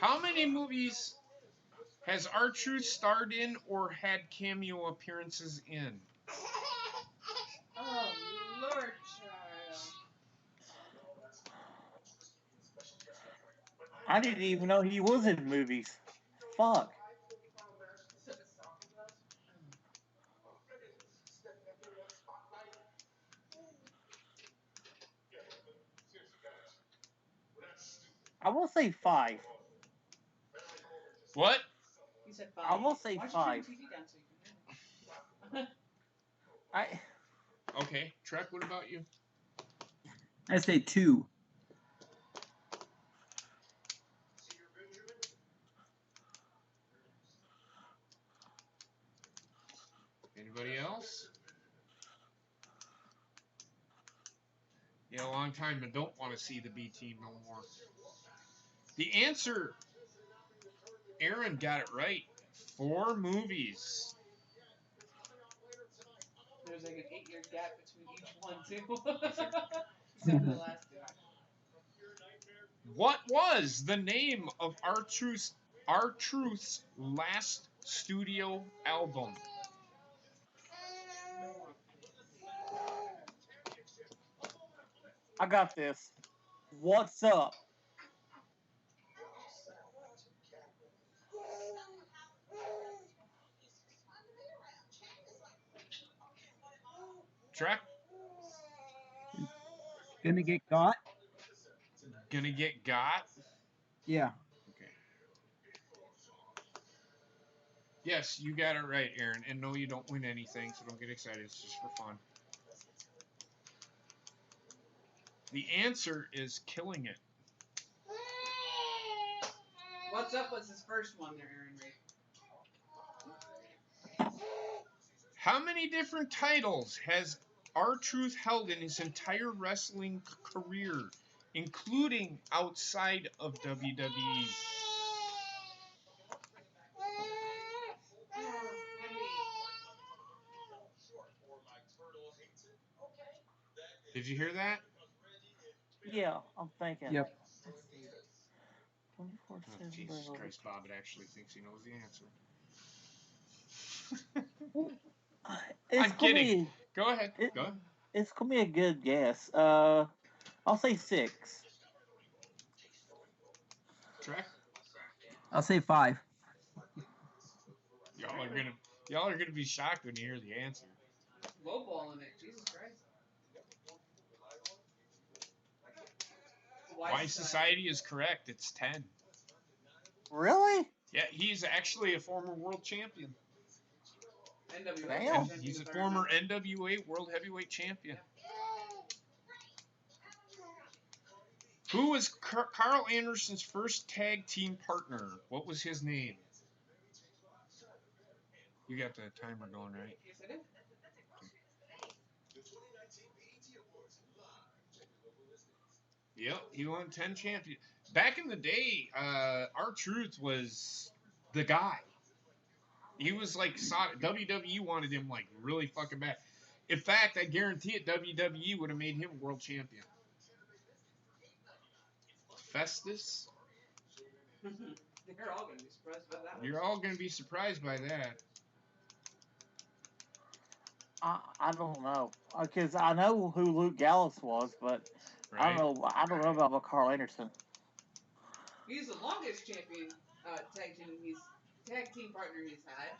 How many movies has R-Truth starred in or had cameo appearances in? Oh, Lord, child. I didn't even know he was in movies. Fuck. I will say 5. What? He said I 5. will say Why don't 5. you turn the TV down so you can hear me? I Okay, Trek, what about you? I say 2. Anybody else? Yeah, a long time I don't want to see the B team no more. The answer, Aaron got it right. 4 movies. There's like an 8-year gap between each one too. Except for the last 2. What was the name of R-Truth's last studio album? got this. What's up? Trek? Gonna get got? Gonna get got? Yeah. Okay. Yes, you got it right, Aaron. And no, you don't win anything, so don't get excited. It's just for fun. The answer is Killing It. What's Up was his first one there, Aaron Reed. How many different titles has R-Truth held in his entire wrestling career, including outside of WWE? Did you hear that? Yeah, I'm thinking. Yep. Let's see. 24/7. Oh, Jesus Christ, Bob actually thinks he knows the answer. I'm kidding. Go ahead. Go ahead. It's gonna be a good guess. I'll say 6. Trek? I'll say 5. Y'all are gonna be shocked when you hear the answer. Lowballing it, Jesus Christ. Why Society is correct. It's 10. Really? Yeah, he's actually a former world champion. NWA Damn. champion, He's a if I former remember. NWA World Heavyweight Champion. Who was Carl Anderson's first tag team partner? What was his name? You got the timer going, right? Yes, I did. Yep, he won 10 champions. Back in the day, R-Truth was the guy. He was like, WWE wanted him like really fucking bad. In fact, I guarantee it, WWE would have made him world champion. Festus? You're all going to be surprised by that one. You're all going to be surprised by that. I don't know, because I know who Luke Gallows was, but Right? I don't know about Carl Anderson. He's the longest champion tag team partner he's had.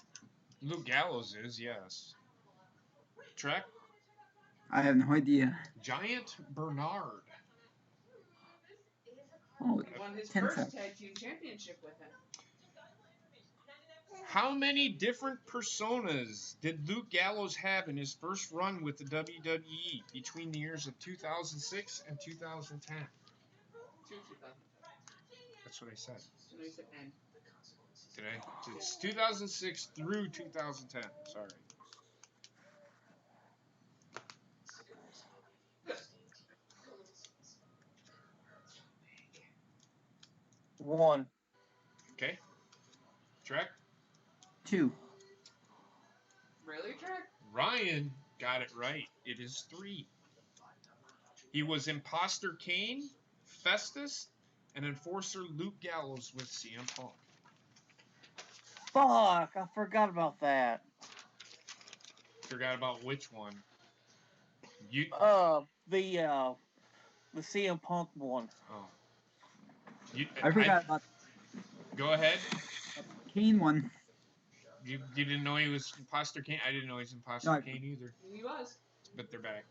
Luke Gallows is, yes. Trek? I have no idea. Giant Bernard. Oh, He won his 10 first cents. tag team championship with him. How many different personas did Luke Gallows have in his first run with the WWE between the years of 2006 and 2010? 2010. That's what I said. No, he said N. Did I? It's 2006 through 2010. Sorry. One. Okay. Trek? 2. Really, Trek? Ryan got it right. It is 3. He was Imposter Kane, Festus, and Enforcer Luke Gallows with CM Punk. Fuck, I forgot about that. Forgot about which one? You? The CM Punk one. Oh. I forgot about Go ahead. the Kane one. You didn't know he was Imposter Kane? I didn't know he was Imposter Kane either. He was. But they're back.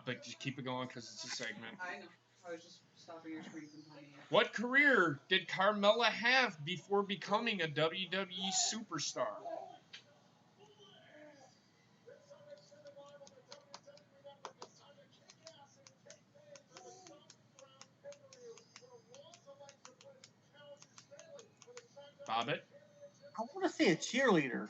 But just keep it going because it's a segment. I know. I was just stopping your screen from timing it. What career did Carmella have before becoming a WWE superstar? Bobbit? I want to see a cheerleader.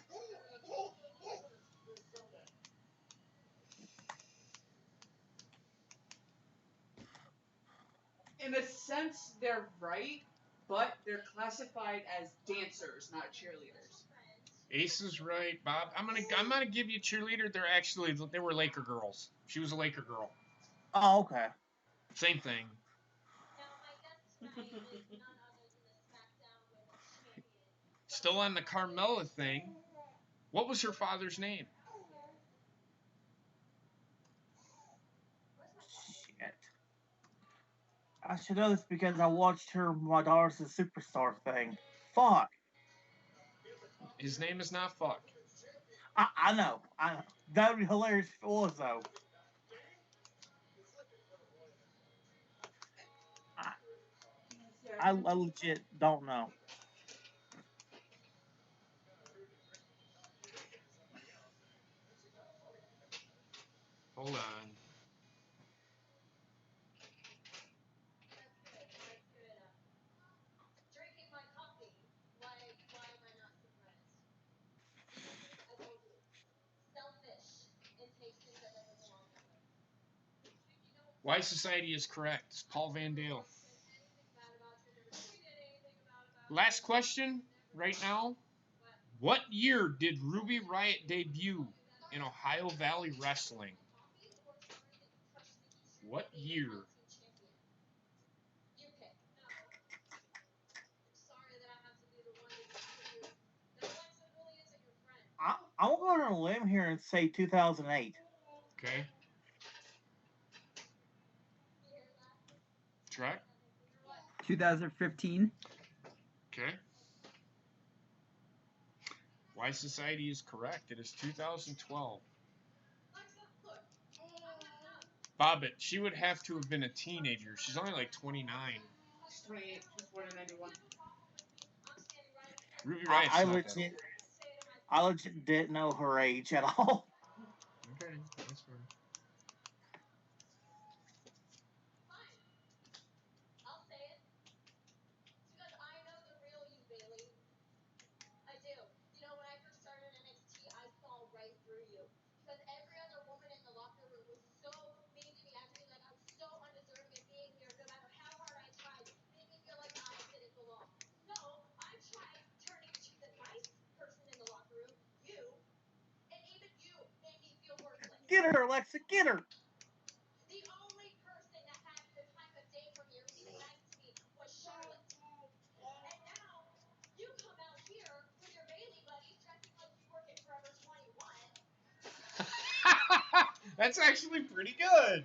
In a sense, they're right, but they're classified as dancers, not cheerleaders. Ace is right, Bob. I'm gonna give you cheerleader. They were Laker girls. She was a Laker girl. Oh, okay. Same thing. Still on the Carmella thing. What was her father's name? Shit. I should know this because I watched her My Daughter's a Superstar thing. Fuck. His name is not Fuck. I know. That would be hilarious if it was, though. I legit don't know. Hold on. Why Society is correct. It's Paul Van Dale. Last question right now. What year did Ruby Riott debut in Ohio Valley Wrestling? What year? I'm going on a limb here and say 2008. Okay. Track? 2015. Okay. Why Society is correct. It is 2012. Bobbit, she would have to have been a teenager. She's only like 29. She's 28. She was born in 91. Ruby Riott's I not that legit, old. I legit didn't know her age at all. Okay, that's fine. Get her, Alexa, get her. That's actually pretty good.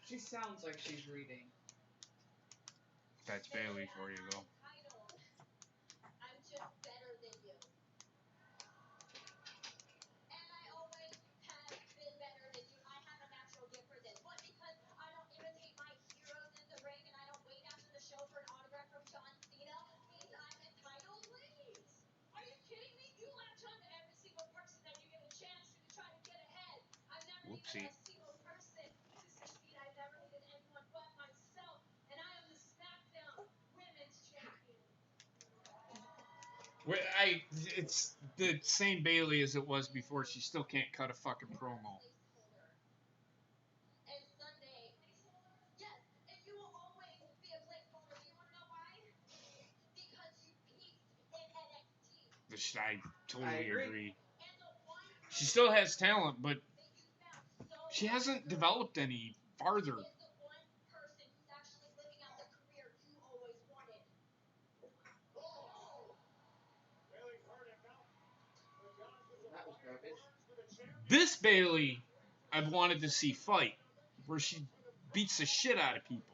She sounds like she's reading. That's Bailey for you, though. Whoopsie. It's the same Bailey as it was before. She still can't cut a fucking promo. I totally I agree. agree. She still has talent, but she hasn't developed any farther. That was garbage. This Bailey, I've wanted to see fight, where she beats the shit out of people.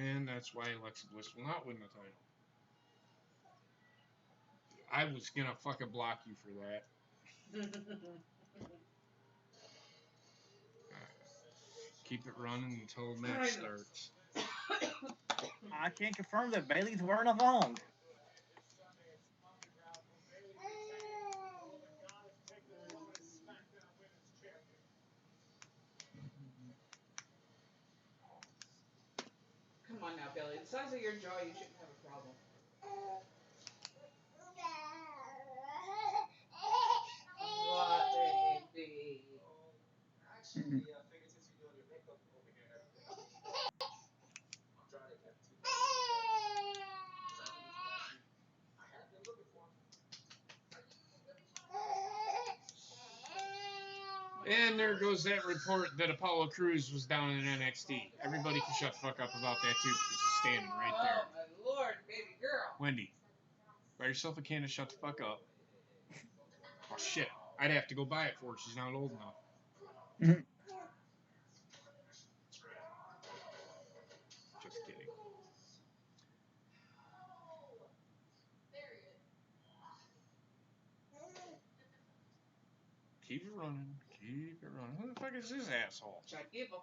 And that's why Alexa Bliss will not win the title. I was gonna fucking block you for that. Keep it running until the match starts. I can't confirm that Bailey's wearing a thong. Come on now, Billy. The size of your jaw, you shouldn't have a problem. What, baby? And there goes that report that Apollo Crews was down in NXT. Everybody can shut the fuck up about that too, because he's standing right there. Oh my lord, baby girl. Wendy, buy yourself a can of shut the fuck up. Oh shit, I'd have to go buy it for her. She's not old enough. Just kidding. Keep it running. Keep it running. Who the fuck is this asshole? Shakiba.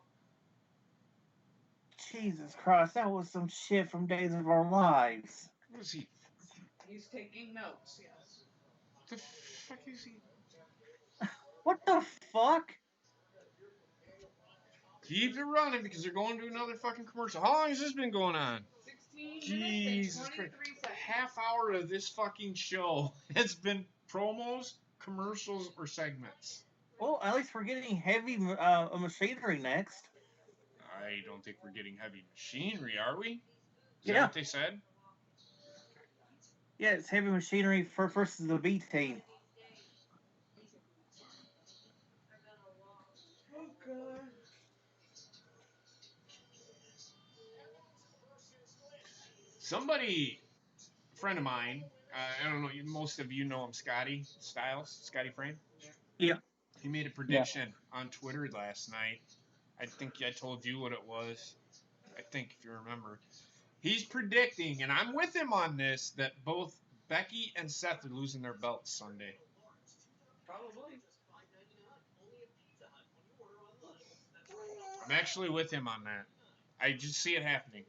Jesus Christ, that was some shit from Days of Our Lives. What is he? He's taking notes, yes. The fuck is he? What the fuck? Keep it running because they're going to another fucking commercial. How long has this been going on? 16 Jesus minutes and 23 Christ. seconds. Half hour of this fucking show has been promos, commercials, or segments. Well, at least we're getting heavy machinery next. I don't think we're getting heavy machinery, are we? Is that Yeah. what they said? Yeah, it's heavy machinery versus the B team. Oh god. Somebody, a friend of mine, I don't know, most of you know him, Scotty Styles, Scotty Frame. Yeah. He made a prediction on Twitter last night. I think I told you what it was. I think if you remember. He's predicting, and I'm with him on this, that both Becky and Seth are losing their belts Sunday. Probably. I'm actually with him on that. I just see it happening.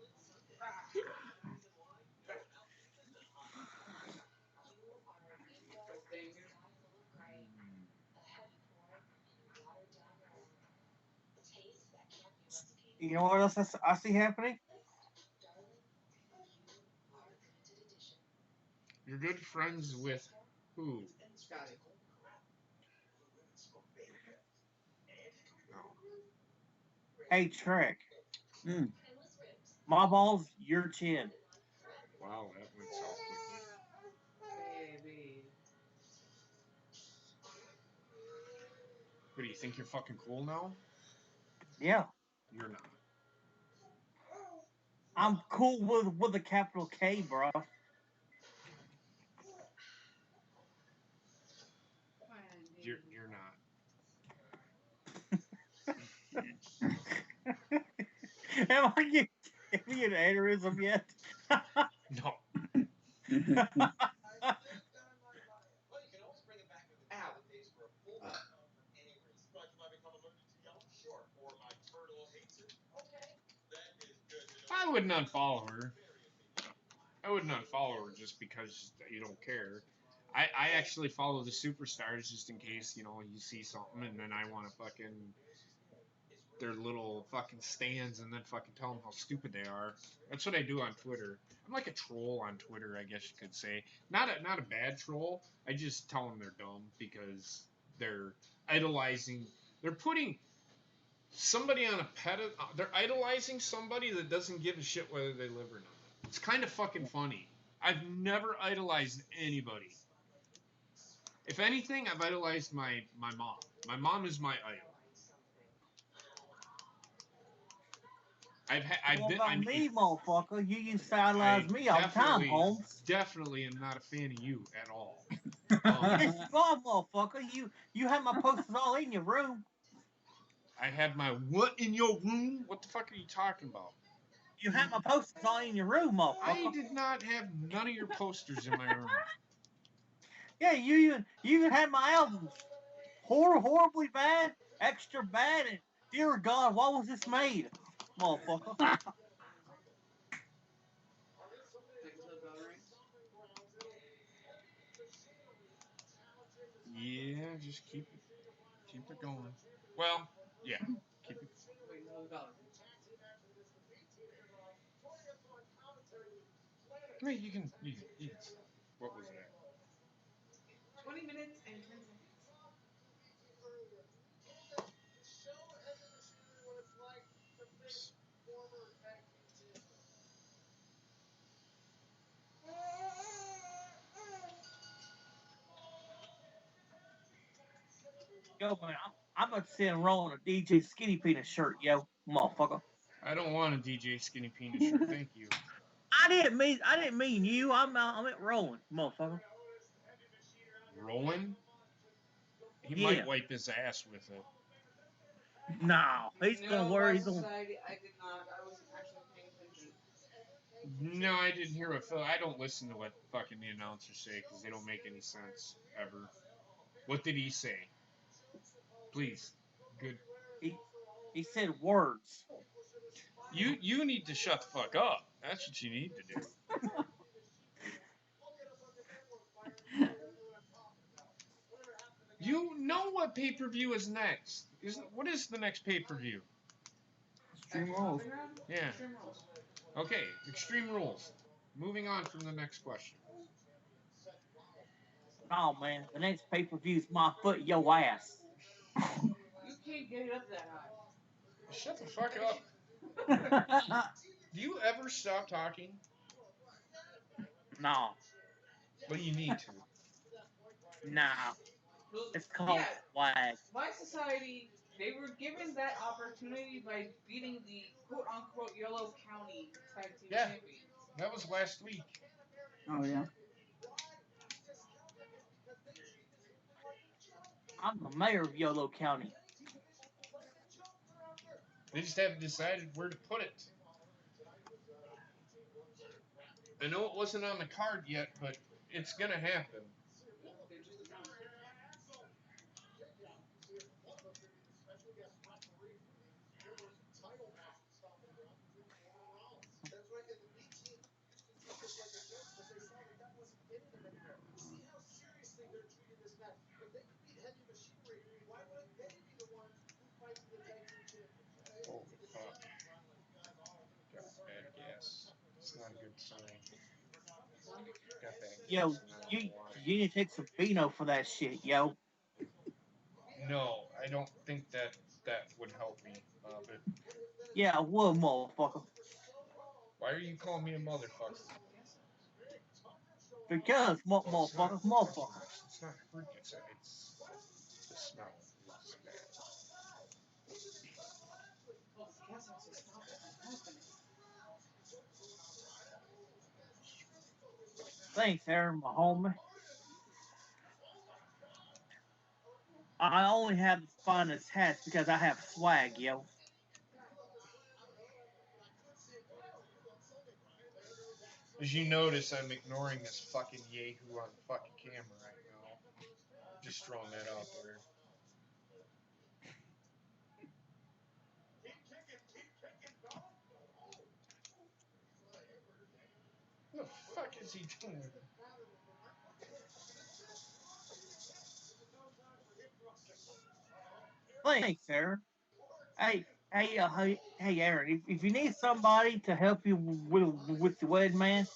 You know what else I see happening? You're good friends with who? Scotty. No. Hey, Trek. My balls, your chin. Wow, that went south quickly. Baby. What, do you think you're fucking cool now? Yeah. You're not. I'm cool with a capital K, bro. You're not. Am I getting an aneurysm yet? No. I wouldn't unfollow her. I wouldn't unfollow her just because you don't care. I actually follow the superstars just in case, you know, you see something and then I want to fucking their little fucking stands and then fucking tell them how stupid they are. That's what I do on Twitter. I'm like a troll on Twitter, I guess you could say. Not a bad troll. I just tell them they're dumb because They're idolizing. They're putting somebody on a pedestal. They're idolizing somebody that doesn't give a shit whether they live or not. It's kind of fucking funny. I've never idolized anybody. If anything, I've idolized my mom. My mom is my idol. I've What been. about I mean, me, motherfucker? You used to idolize I me all the time, Holmes. definitely am not a fan of you at all. Yes, you are, motherfucker. You have my posters all in your room. I had my what in your room? What the fuck are you talking about? You have my posters all in your room, I motherfucker. did not have none of your posters in my room. Yeah, you even had my albums. Horribly bad, extra bad, and dear God, why was this made, motherfucker? Wait until the bell rings. Yeah, just keep it going. Well, yeah, keep it. Wait until the bell rings. I mean, you can stop. What was that? 20 minutes and 10 seconds. Oops. Yo, man, I'm about to send Ron a DJ Skinny Penis shirt, yo, motherfucker. I don't want a DJ Skinny Penis shirt. Thank you. I didn't mean you. I meant Rowan, motherfucker. Rowan? He Yeah, might wipe his ass with it. no, he's gonna No, worry. by He's gonna. society, I did not. I wasn't actually paying attention. No, I didn't hear what Phil. I don't listen to what fucking the announcers say because they don't make any sense ever. What did he say? Please, good. He said words. You need to shut the fuck up. That's what you need to do. You know what pay per view is next? What is the next pay per view? Extreme After rules. Stomping Ground? Yeah. Extreme rules. Okay, Extreme Rules. Moving on from the next question. Oh man, the next pay per view's my foot, yo ass. You can't get it up that high. Shut the fuck up. Do you ever stop talking? No, Well, you need to. nah, Well, it's called yeah, swag. by society, they were given that opportunity by beating the quote-unquote Yellow County Tag Team Yeah. Champions. That was last week. Oh yeah. I'm the mayor of Yolo County. They just haven't decided where to put it. I know it wasn't on the card yet, but it's gonna happen. They just announced it. Holy fuck. Got bad gas. It's not a good sign. Got bad Yo, gas. And I you don't know why. you need to take some Beano for that shit, yo. No, I don't think that would help me. But Yeah, I would, motherfucker. why are you calling me a motherfucker? Because, Well, it's not motherfucker, freaking. motherfucker. It's not freaking. It's the smell. It's bad. Oh, the gas actually stopped it from happening. Thanks, Aaron, my homie. I only have the finest hats because I have swag, yo. As you notice, I'm ignoring this fucking Yahoo on fucking camera right now. Just throwing that out there. What the fuck is he doing? Thanks, Aaron. Hey, Aaron. If you need somebody to help you with the wedding, man,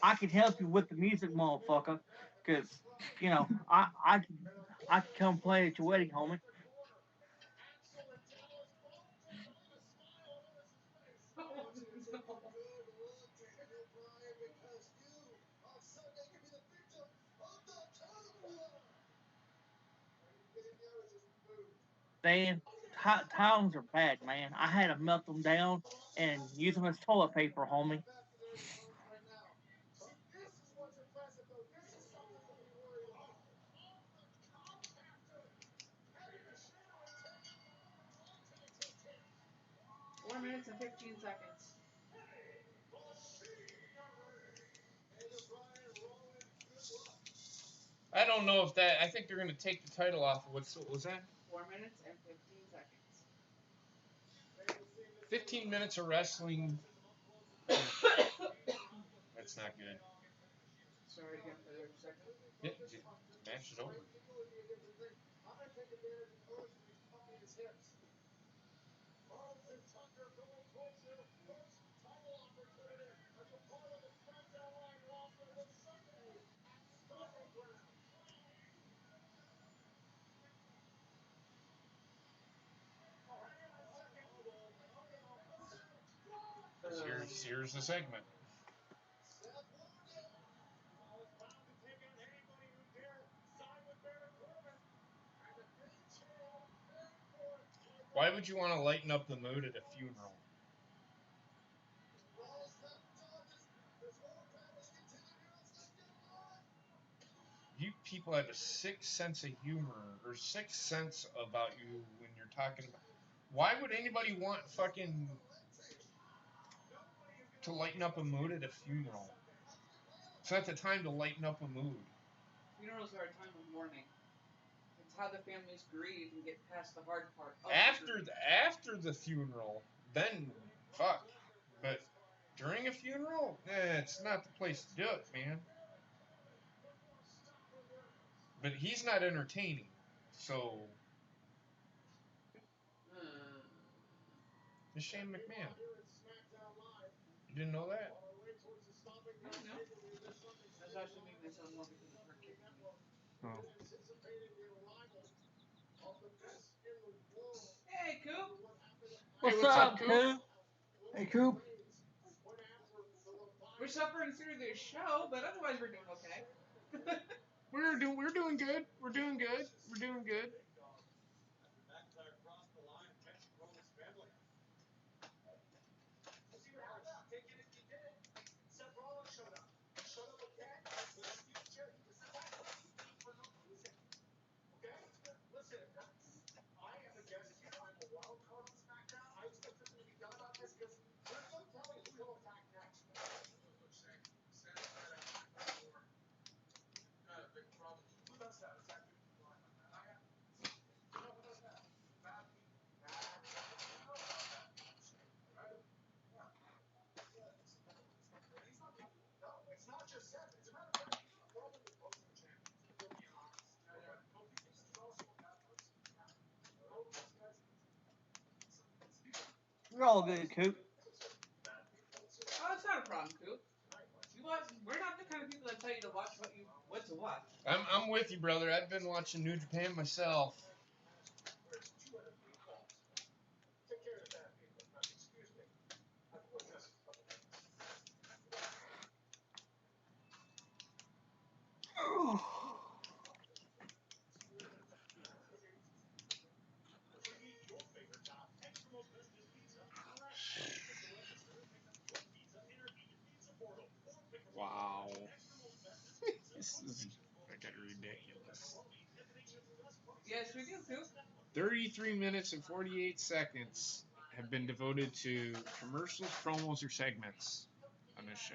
I can help you with the music, motherfucker. Cause you know, I can come play at your wedding, homie. Dan, towels are bad, man. I had to melt them down and use them as toilet paper, homie. 4 minutes and 15 seconds. I don't know if that. I think they're gonna take the title off. What was that? 4 minutes and 15 seconds. 15 minutes of wrestling. That's not good. Sorry again for the second. Yeah, match is over. Here's the segment. Why would you want to lighten up the mood at a funeral? You people have a sixth sense of humor or sixth sense about you when you're talking about. Why would anybody want fucking to lighten up a mood at a funeral? It's not the time to lighten up a mood. Funerals are a time of mourning. It's how the families grieve and get past the hard part. After the funeral, then fuck. But during a funeral, it's not the place to do it, man. But he's not entertaining, so. It's Shane McMahon. You didn't know that? I don't know. I was actually making this sound more because of her kicking me. Oh. Hey, Coop. What's up, Coop? Hey, Coop. We're suffering through this show, but otherwise we're doing okay. We're doing good. We're doing good. We're doing good. You're all good, Coop. Oh, it's not a problem, Coop. We're not the kind of people that tell you to watch what to watch. I'm with you, brother. I've been watching New Japan myself. Wow. This is fucking ridiculous. Yes, we do, Coop. 33 minutes and 48 seconds have been devoted to commercials, promos, or segments on this show.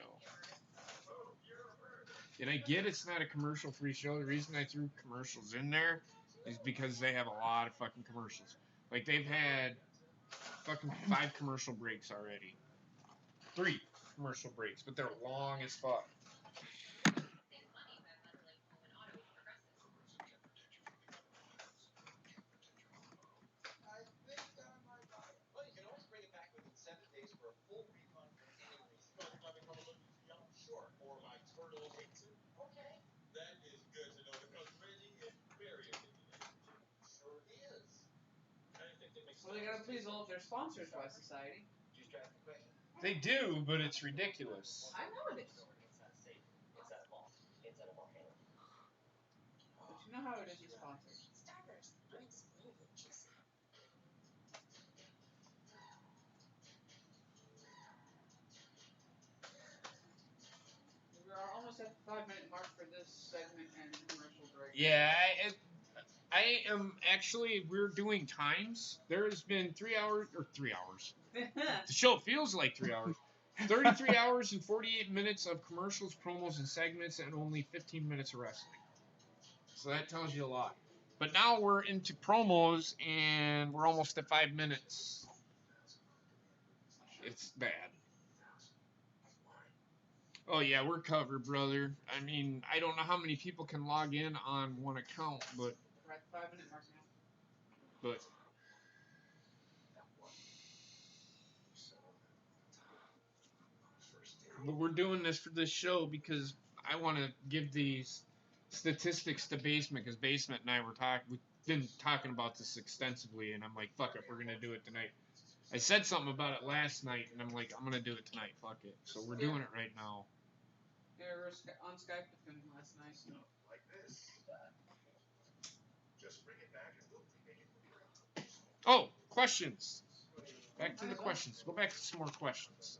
And I get it's not a commercial-free show. The reason I threw commercials in there is because they have a lot of fucking commercials. Like, they've had fucking 5 commercial breaks already. 3 commercial breaks, but they're long as fuck. Well, they gotta please all of their sponsors, Wise Society. They do, but it's ridiculous. I know it is. But you know how it is with sponsors. We are almost at the 5-minute mark for this segment and commercial break. Yeah, I am actually. We're doing times. There has been 3 hours or 3 hours. The show feels like 3 hours. 33 hours and 48 minutes of commercials, promos, and segments, and only 15 minutes of wrestling. So that tells you a lot. But now we're into promos, and we're almost at 5 minutes. It's bad. Oh, yeah, we're covered, brother. I mean, I don't know how many people can log in on one account, but... We're at the 5-minute mark now. But... But we're doing this for this show because I want to give these statistics to Basement, because Basement and I we've been talking about this extensively, and I'm like, fuck it, we're gonna do it tonight. I said something about it last night, and I'm like, I'm gonna do it tonight, fuck it. So we're doing it right now. Yeah, we were on Skype with him last night. Oh, questions. Back to the questions. Go back to some more questions.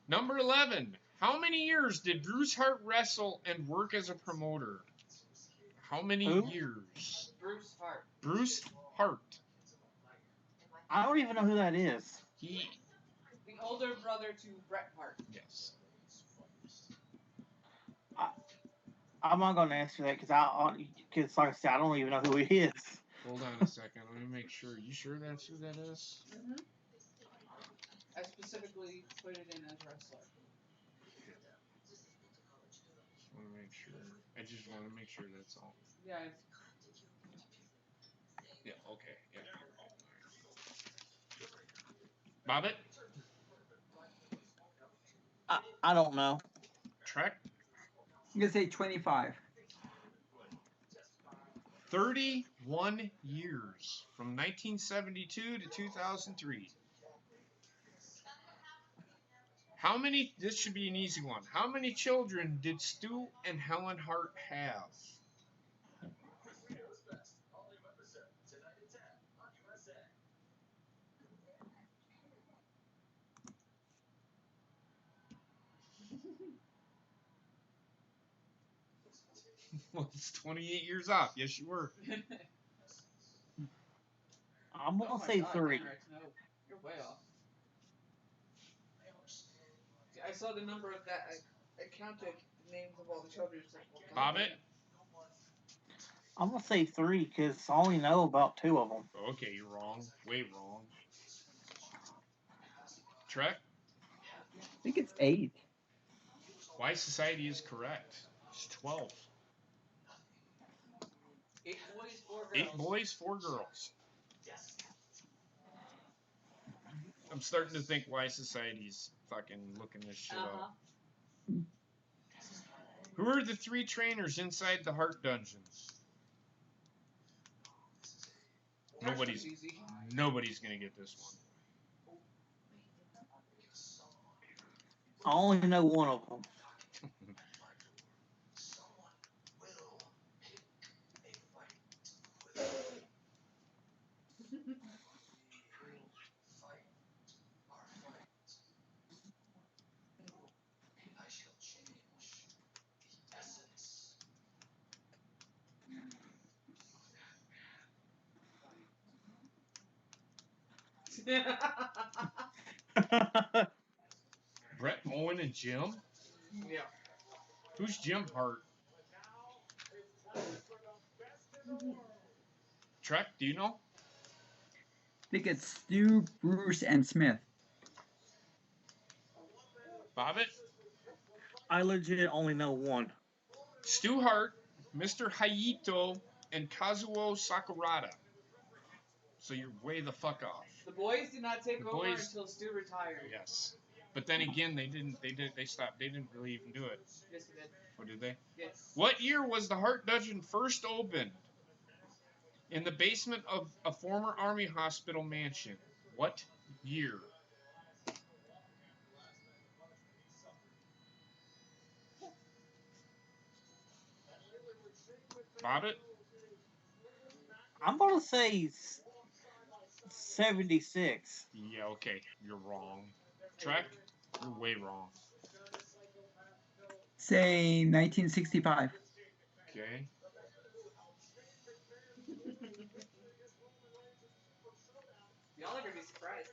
Number 11. How many years did Bruce Hart wrestle and work as a promoter? How many years? Bruce Hart. Bruce Hart. I don't even know who that is. The older brother to Bret Hart. Yes. I'm not going to answer that because like I said, I don't even know who he is. Hold on a second. Let me make sure. You sure that's who that is? Mm-hmm. I specifically put it in as wrestler. Want to make sure. I just want to make sure that's all. Yeah. Yeah. Okay. Yeah. Bobbit? I don't know. Trek? I'm gonna say 25. 31 years from 1972 to 2003. How many? This should be an easy one. How many children did Stu and Helen Hart have? Well, it's 28 years off. Yes, you were. I'm going to say 3. No, you're way off. See, I saw the number of that. I counted the names of all the children. Bobbit? I'm going to say 3 because I only know about 2 of them. Okay, you're wrong. Way wrong. Trek? I think it's 8. Why Society is correct. It's 12. 8 boys, 4 girls. 8 boys, 4 girls. I'm starting to think why Society's fucking looking this shit up. Who are the 3 trainers inside the Heart Dungeon? Nobody's gonna get this one. I only know one of them. Brett, Owen, and Jim? Yeah. Who's Jim Hart? Trek, do you know? I think it's Stu, Bruce, and Smith. Bobbit? I legit only know one. Stu Hart, Mr. Hayito, and Kazuo Sakurada. So you're way the fuck off. The boys did not take over until Stu retired. Yes. But then again, they stopped. They didn't really even do it. Yes, they did. Oh, did they? Yes. What year was the Heart Dungeon first opened? in the basement of a former Army hospital mansion. What year? Bobbitt? I'm gonna say 76. Yeah, okay. You're wrong. Trek? You're way wrong. Say 1965. Okay. Y'all are gonna be surprised.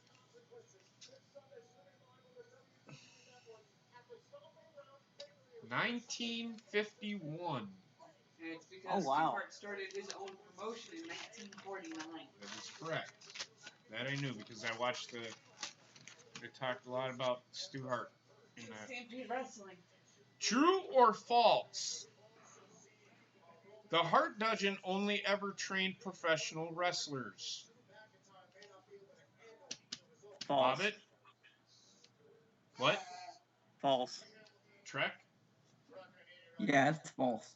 1951. And it's Oh because Stu wow. Hart started his own promotion in 1949. That is correct. That I knew because I watched the. They talked a lot about Stu Hart in that. Stampede Wrestling. True or false? The Hart Dungeon only ever trained professional wrestlers. False. Bobbitt? What? False. Trek? Yeah, it's false.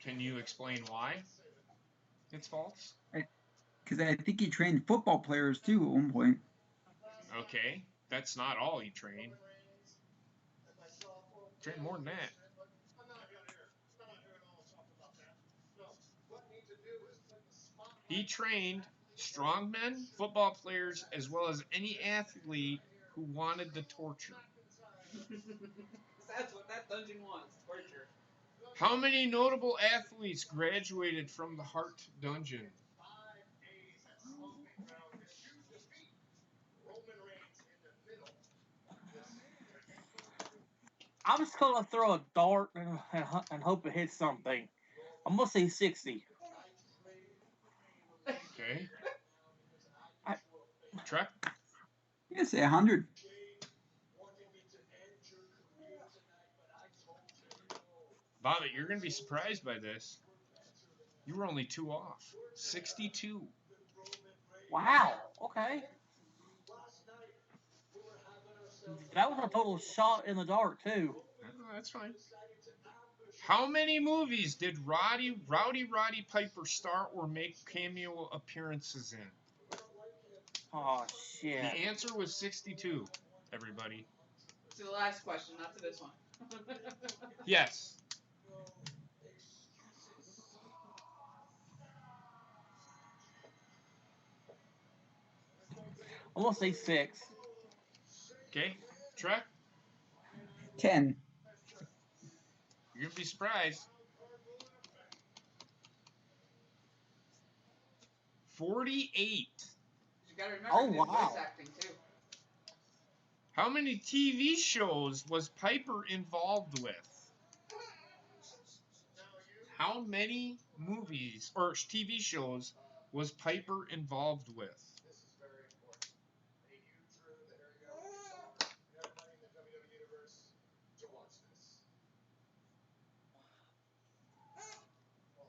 Can you explain why it's false? Because I think he trained football players too at one point. Okay. That's not all he trained. Trained more than that. He trained strongmen, football players, as well as any athlete who wanted the torture. That's what that dungeon was, torture. How many notable athletes graduated from the Hart Dungeon? I'm just gonna throw a dart and hope it hits something. I'm gonna say 60. Okay. I- Trek? Yeah, say 100. Bobbitt, you're going to be surprised by this. You were only 2 off. 62. Wow. Okay. That was a total shot in the dark too. Oh, that's fine. How many movies did Rowdy Piper star or make cameo appearances in? Oh shit. The answer was 62, everybody. To the last question, not to this one. Yes. I'm gonna say 6. Okay. Trek? 10. You're going to be surprised. 48. You gotta remember, Oh, he did wow. voice acting too. How many TV shows was Piper involved with? How many movies or TV shows was Piper involved with?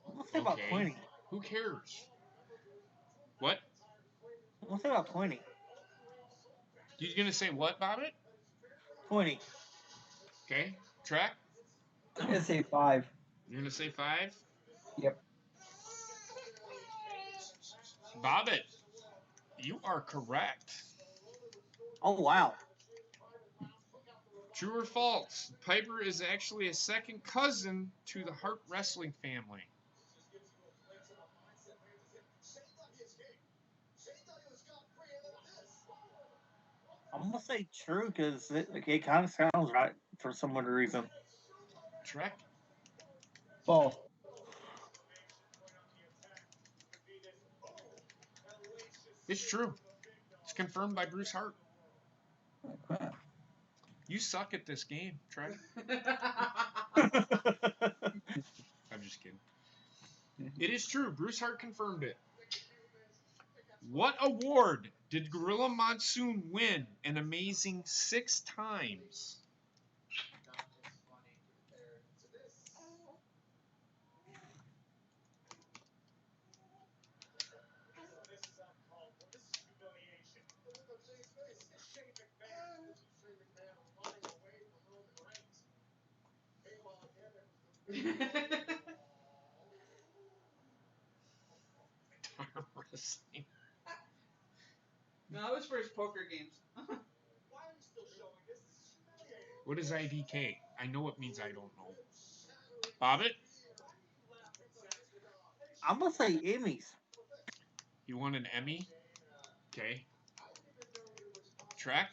I'm gonna say about 20. Who cares? What? I'm gonna say about 20. You gonna say what, Bobbitt? 20. Okay. Track? I'm going to say 5. You're gonna say 5? Yep. Bobbitt, you are correct. Oh wow. True or false? Piper is actually a second cousin to the Hart wrestling family. I'm gonna say true because it kind of sounds right for some other reason. Trek? False. It's true. It's confirmed by Bruce Hart. Oh, crap. You suck at this game, Trek. Oh I'm just kidding. It is true. Bruce Hart confirmed it. What award did Gorilla Monsoon win an amazing 6 times? same. No, that was for his poker games. What is IDK? I know it means I don't know. Bobbit? I'm gonna say Emmys. You want an Emmy? Okay. Track?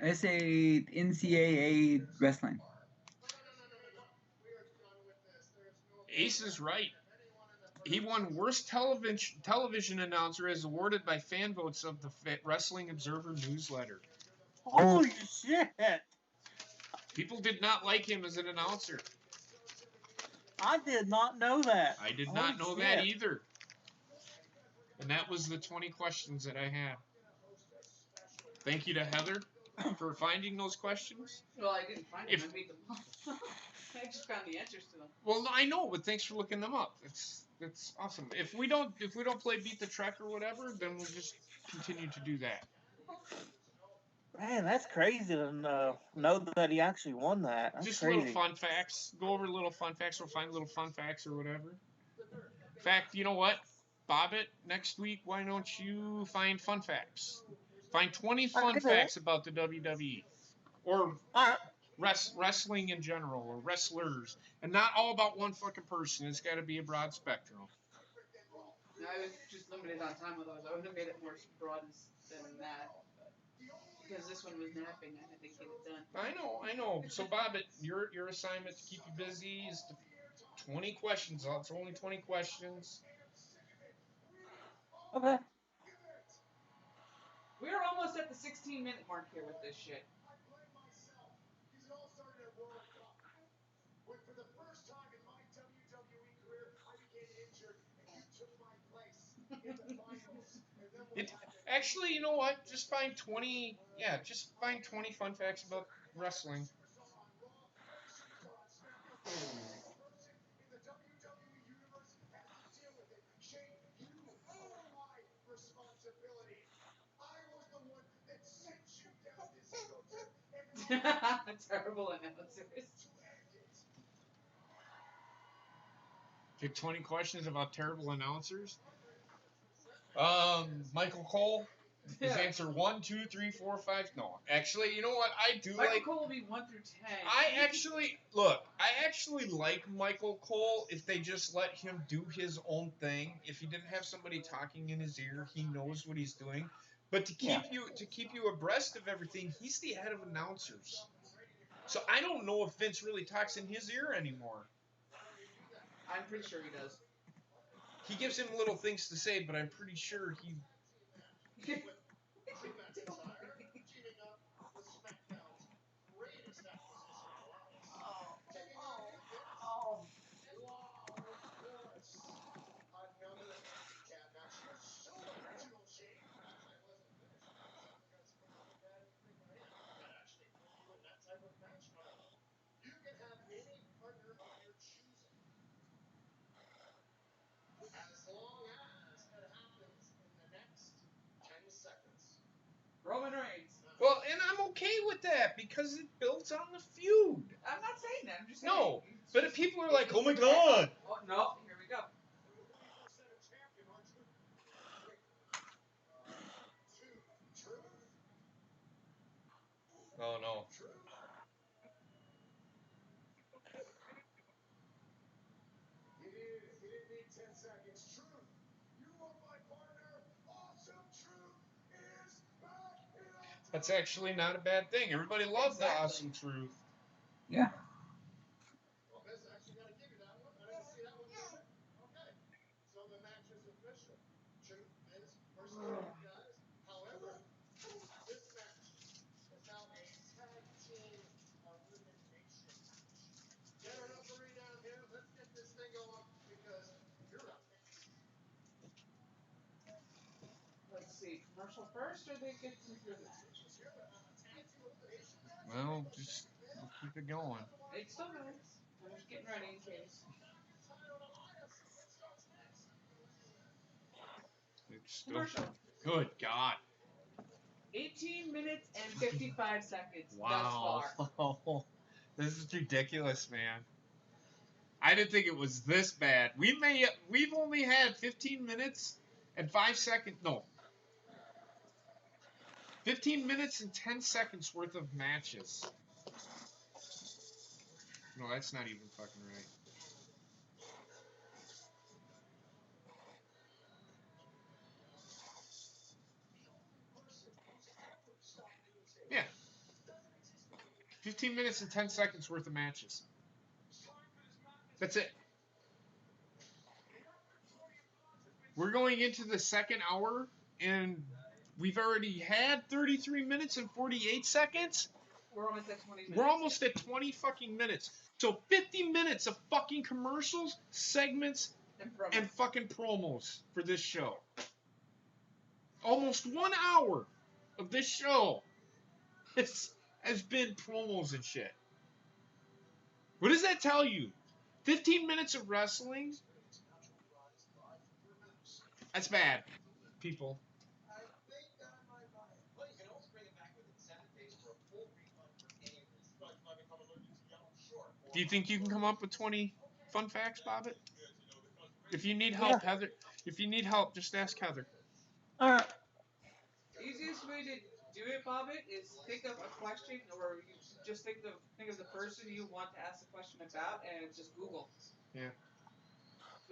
I say NCAA wrestling. Ace is right. He won Worst Television Announcer as awarded by fan votes of the Wrestling Observer newsletter. Holy shit! People did not like him as an announcer. I did not know that. I did Holy not know shit. that either. And that was the 20 questions that I had. Thank you to Heather for finding those questions. Well, I didn't find them. I made them up. I just found the answers to them. Well, I know, but thanks for looking them up. That's awesome. If we don't play Beat the Trek or whatever, then we'll just continue to do that. Man, that's crazy to know that he actually won that. That's Just crazy. little fun facts. Go over little fun facts. We'll find little fun facts or whatever. In fact, you know what? Bobbit, next week, why don't you find fun facts? Find 20 fun facts about the WWE. Or wrestling in general, or wrestlers. And not all about one fucking person. It's got to be a broad spectrum. I was just limited on time with those. I would have made it more broad than that. Because this one was napping, I had to get it done. I know. So, Bobbit, your assignment to keep you busy is 20 questions. It's only 20 questions. Okay. We're almost at the 16-minute mark here with this shit. Actually, you know what? Just find 20. Yeah, just find 20 fun facts about wrestling. Terrible announcers. Get 20 questions about terrible announcers. Michael Cole. His answer 1, 2, 3, 4, 5. No, actually, you know what? I do Michael like. Cole will be 1 through 10. I actually like Michael Cole if they just let him do his own thing. If he didn't have somebody talking in his ear, he knows what he's doing. But to keep you abreast of everything, he's the head of announcers. So I don't know if Vince really talks in his ear anymore. I'm pretty sure he does. He gives him little things to say, but I'm pretty sure he. Roman Reigns. Well, and I'm okay with that because it builds on the feud. I'm not saying that. I'm just saying. No, but if people are like, "Oh my god," oh no, here we go. Oh no. That's actually not a bad thing. Everybody loves the awesome truth. Yeah. Let's see, commercial first, or they get into the match? Well, just keep it going. It's still nice. I'm just getting ready in case. It's still Commercial. good. God. 18 minutes and 55 seconds Wow. thus far. This is ridiculous, man. I didn't think it was this bad. We've only had 15 minutes and 5 seconds. No. 15 minutes and 10 seconds worth of matches. No, that's not even fucking right. Yeah. 15 minutes and 10 seconds worth of matches. That's it. We're going into the second hour, and we've already had 33 minutes and 48 seconds. We're almost at 20 minutes. We're almost at 20 fucking minutes. So 50 minutes of fucking commercials, segments, and fucking promos for this show. Almost 1 hour of this show has been promos and shit. What does that tell you? 15 minutes of wrestling? That's bad, people. Do you think you can come up with 20 fun facts, Bobbit? If you need help, Yeah. Heather. If you need help, just ask Heather. Alright. Easiest way to do it, Bobbit, is think of a question, or you just think of the person you want to ask the question about, and just Google. Yeah.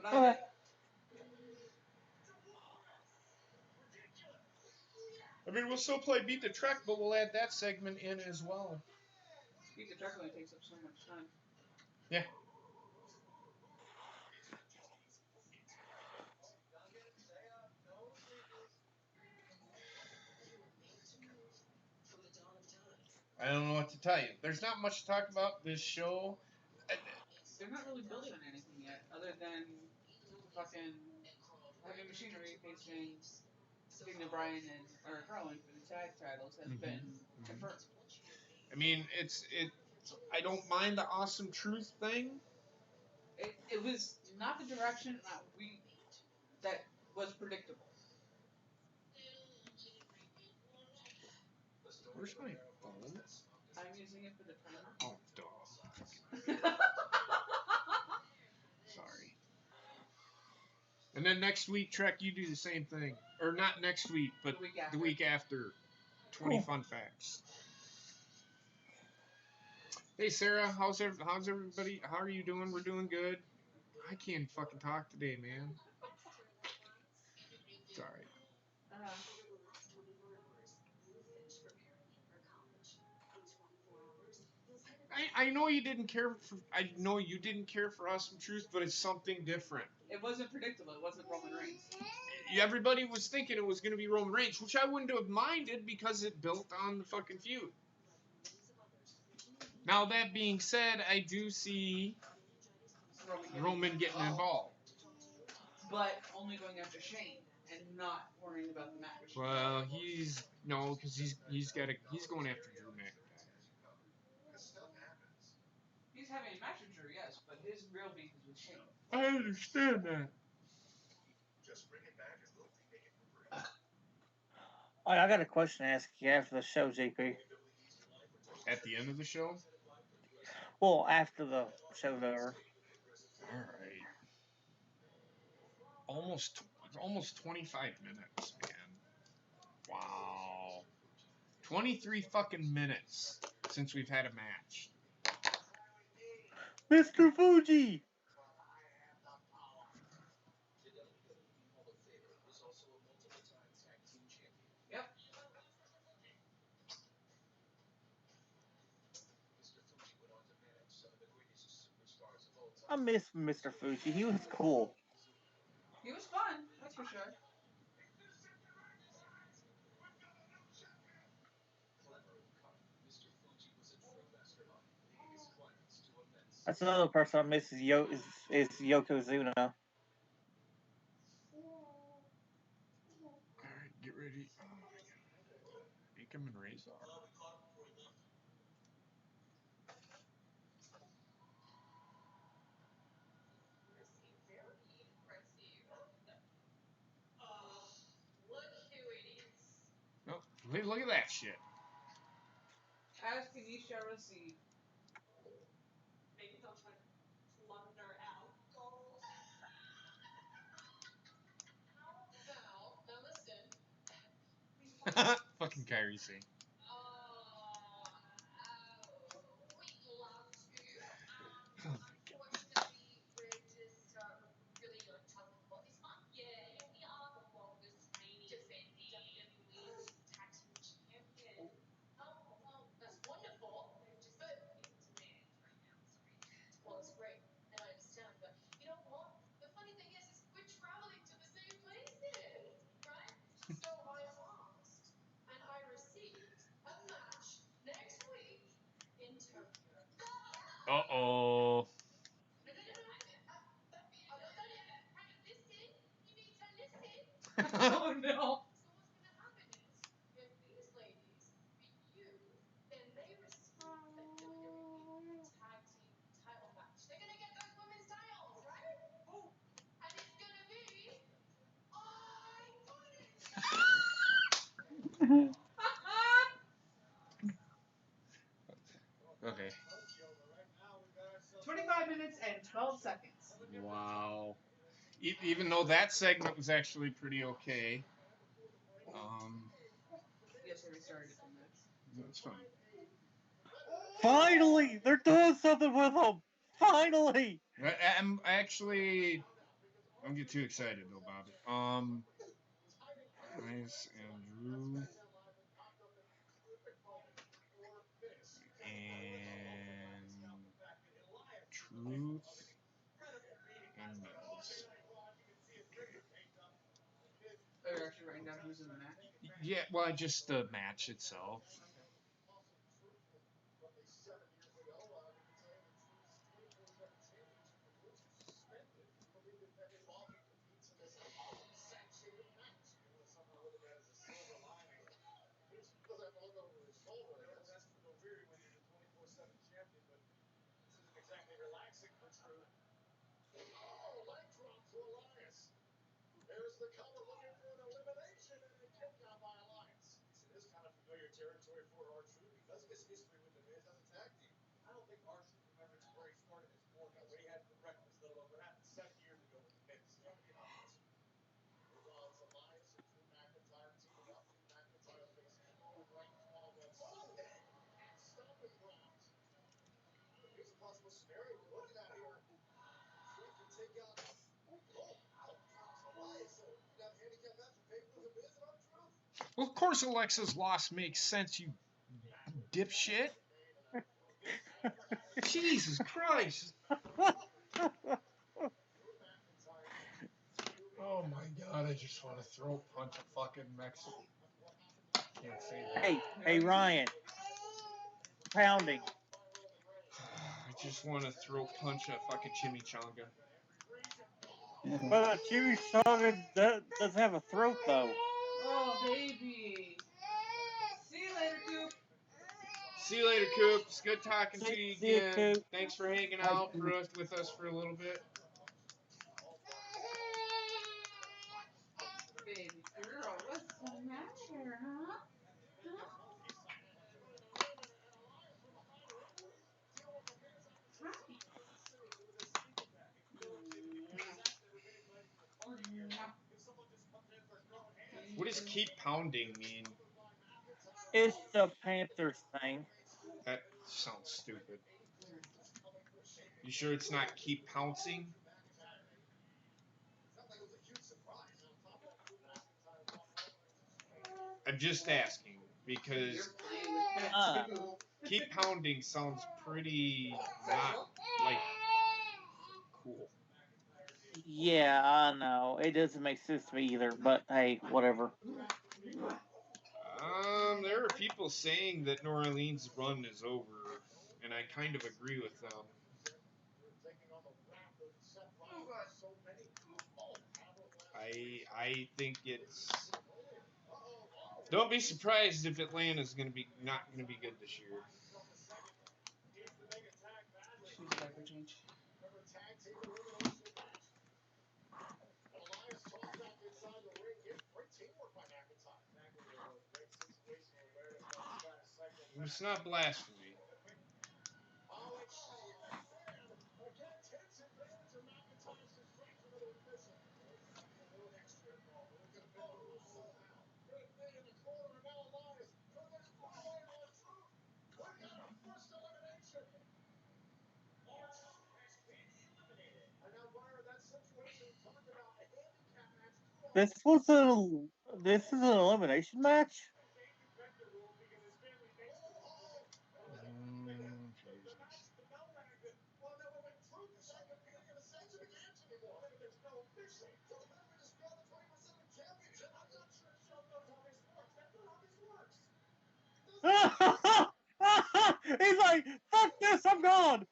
That's what I did. I mean, we'll still play Beat the Trek, but we'll add that segment in as well. Beat the Trek only takes up so much time. Yeah. I don't know what to tell you. There's not much to talk about this show. They're not really building on anything yet, other than fucking Heavy Machinery facing Daniel Bryan and Eric Rowan for the tag titles has been confirmed. I mean, I don't mind the Awesome Truth thing. It was not the direction that was predictable. Where's my phone? I'm using it for the timer. Oh, duh. Sorry. And then next week, Trek, you do the same thing. Or not next week, but the week after. 20 fun facts. Hey, Sarah, how's everybody? How are you doing? We're doing good. I can't fucking talk today, man. Sorry. I know you didn't care for. I know you didn't care for Awesome Truth, but it's something different. It wasn't predictable. It wasn't Roman Reigns. Everybody was thinking it was going to be Roman Reigns, which I wouldn't have minded because it built on the fucking feud. Now that being said, I do see Roman getting involved. But only going after Shane and not worrying about the match. Well, because he's going after Drew McIntyre. He's having a match with Drew, yes, but his real beef is with Shane. I understand that. I got a question to ask you after the show, JP. At the end of the show? Well, after the show's over. All right. Almost 25 minutes, man. Wow. 23 fucking minutes since we've had a match. Mr. Fuji! Yep. I miss Mr. Fuji. He was cool. He was fun, that's for sure. That's another person I miss is Yokozuna. Alright, get ready. Oh my god. Akam and Razor. Oh, look at that shit. As Kanisha received. Fucking Kyrie Sane. Oh my god. Uh-oh. Oh no. Okay. 25 minutes and 12 seconds. Wow. Even though that segment was actually pretty okay. Yes, I restarted it from this. That's fine. Finally, they're doing something with them. Finally. I'm actually. Don't get too excited though, Bobby. Nice Andrew. And Truth and Mills. Oh, you're actually writing down who's in the match? Yeah, well, just the match itself. Well, of course, Alexa's loss makes sense, you dipshit. Jesus Christ. Oh my god, I just want to throat punch a fucking Mexican. Can't say that. Hey, Ryan. Pounding. I just want to throat punch a fucking chimichanga. But chimichanga doesn't have a throat, though. Oh, baby. See you later, Coop. See you later, Coop. It's good talking to you See you, again. Coop. Thanks for hanging out with us for a little bit. Baby girl, what's the matter, huh? What does keep pounding mean? It's the Panthers thing. That sounds stupid. You sure it's not keep pouncing? I'm just asking because keep pounding sounds pretty not like cool. Yeah, I know. It doesn't make sense to me either, but hey, whatever. There are people saying that New Orleans' run is over, and I kind of agree with them. I think it's. Don't be surprised if Atlanta's not gonna be good this year. It's not blasphemy. this is an elimination match. He's like, fuck this, I'm gone.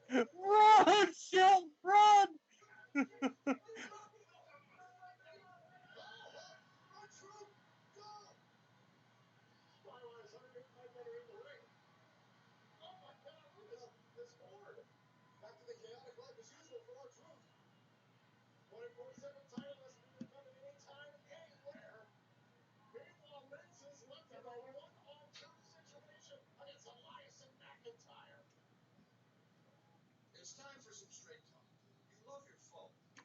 Run, Shelton, run.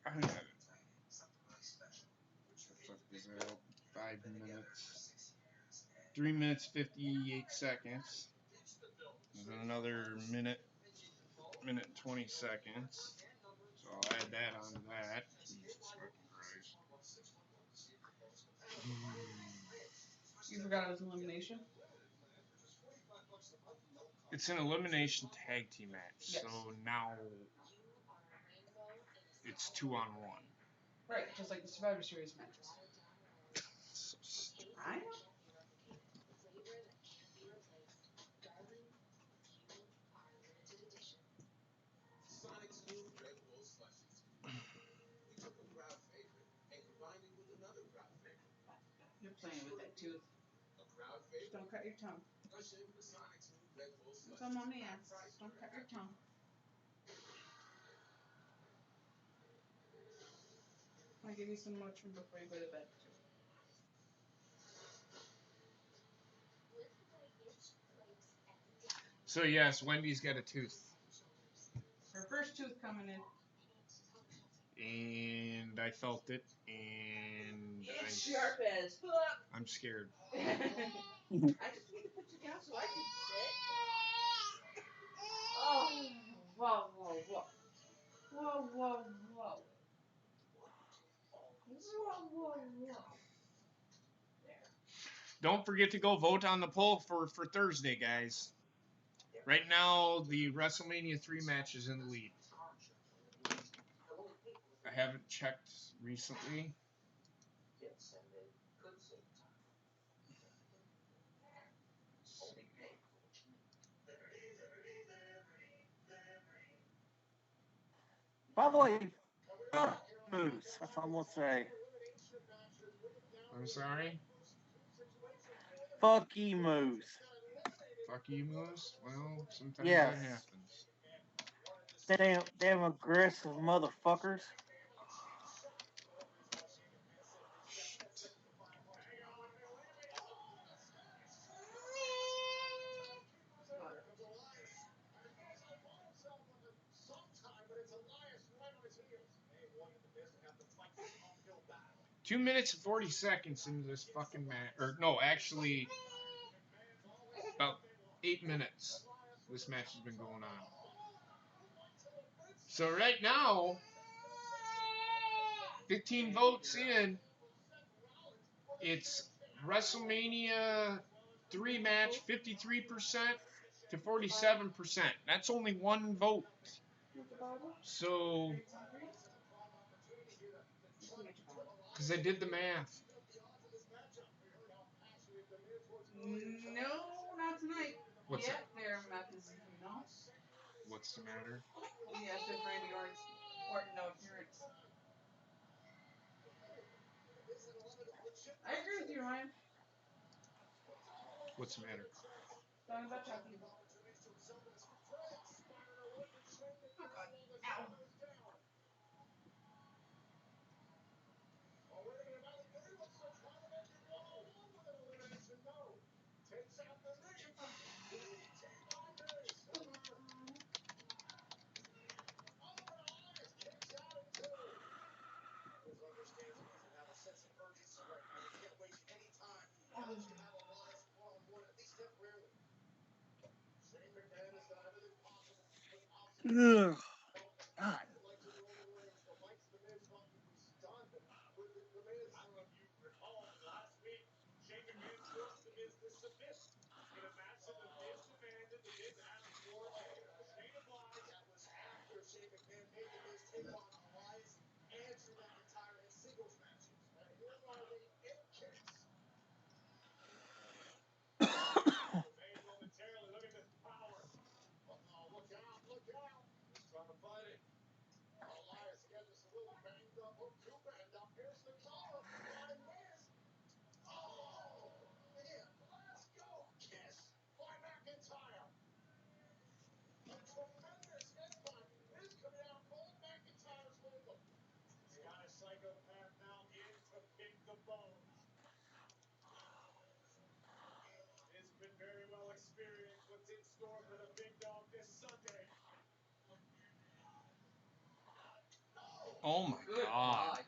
I got it. What is that? 5 minutes. 3 minutes 58 seconds. And another minute 20 seconds. So I'll add that onto that. Jesus fucking Christ. You forgot it was elimination? It's an elimination tag team match. Yes. So now it's 2-on-1. Right, just like the Survivor Series matches. So stupid. I know. You're playing with that tooth. Just don't cut your tongue. It's on Mommy ass. Don't cut your tongue. I'll give you some mushroom before you go to bed, too. So yes, Wendy's got a tooth. Her first tooth coming in. And I felt it, and It's sharp as fuck. I'm scared. I just need to put you down so I can sit. Oh, whoa, whoa, whoa. Whoa, whoa, whoa. Whoa, whoa, whoa. There. Don't forget to go vote on the poll for Thursday, guys. Right now, the WrestleMania 3 match is in the lead. I haven't checked recently. By the way, fuck Moose. That's all I'm gonna say. I'm sorry? Fuck you, Moose. Fuck you, Moose? Well, sometimes Yes. that happens. Damn aggressive motherfuckers. Shit. 2 minutes and 40 seconds into this fucking match. Or, no, actually, about 8 minutes this match has been going on. So right now, 15 votes in, it's WrestleMania 3 match, 53% to 47%. That's only one vote. So, because I did the math. No, not tonight. What's yeah, that? their map is no. What's the matter? Yes, if Randy Orton no appearance. I agree with you, Ryan. What's the matter? Talking about Chucky. Oh, God. Ow. Ugh. God Oh my Good god.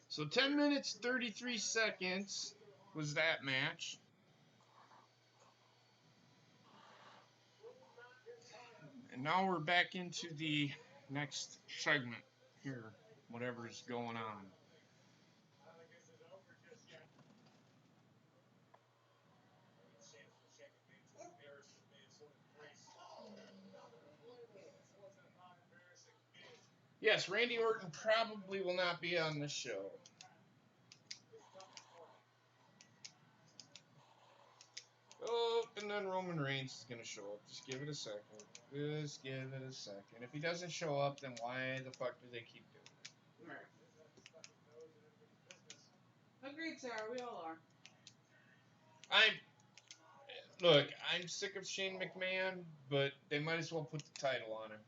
So 10 minutes 33 seconds was that match. And now we're back into the next segment here, whatever's going on. Yes, Randy Orton probably will not be on this show. Oh, and then Roman Reigns is going to show up. Just give it a second. Just give it a second. If he doesn't show up, then why the fuck do they keep doing it? Right. Agreed, Sarah. We all are. I'm sick of Shane McMahon, but they might as well put the title on him.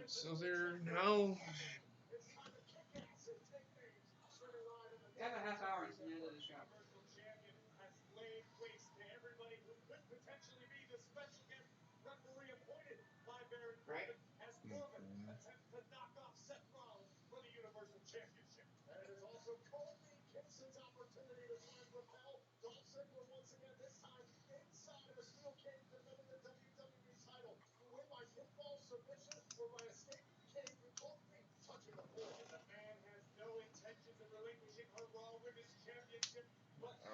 So they're now. We have a half hour until the end of the show. Right?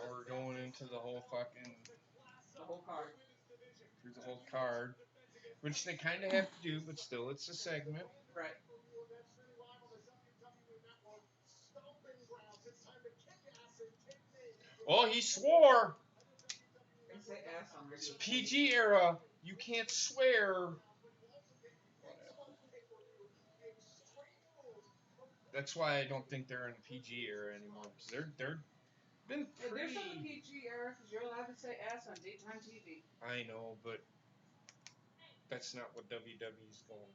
Now we're going into the whole fucking. The whole card. Through the whole card. Which they kind of have to do, but still, it's a segment. Right. Oh, he swore! They say ass on radio. It's PG era. You can't swear. That's why I don't think they're in PG era anymore. Because they're been pretty. They're still the PG era because you're allowed to say ass on daytime TV. I know, but that's not what WWE's going.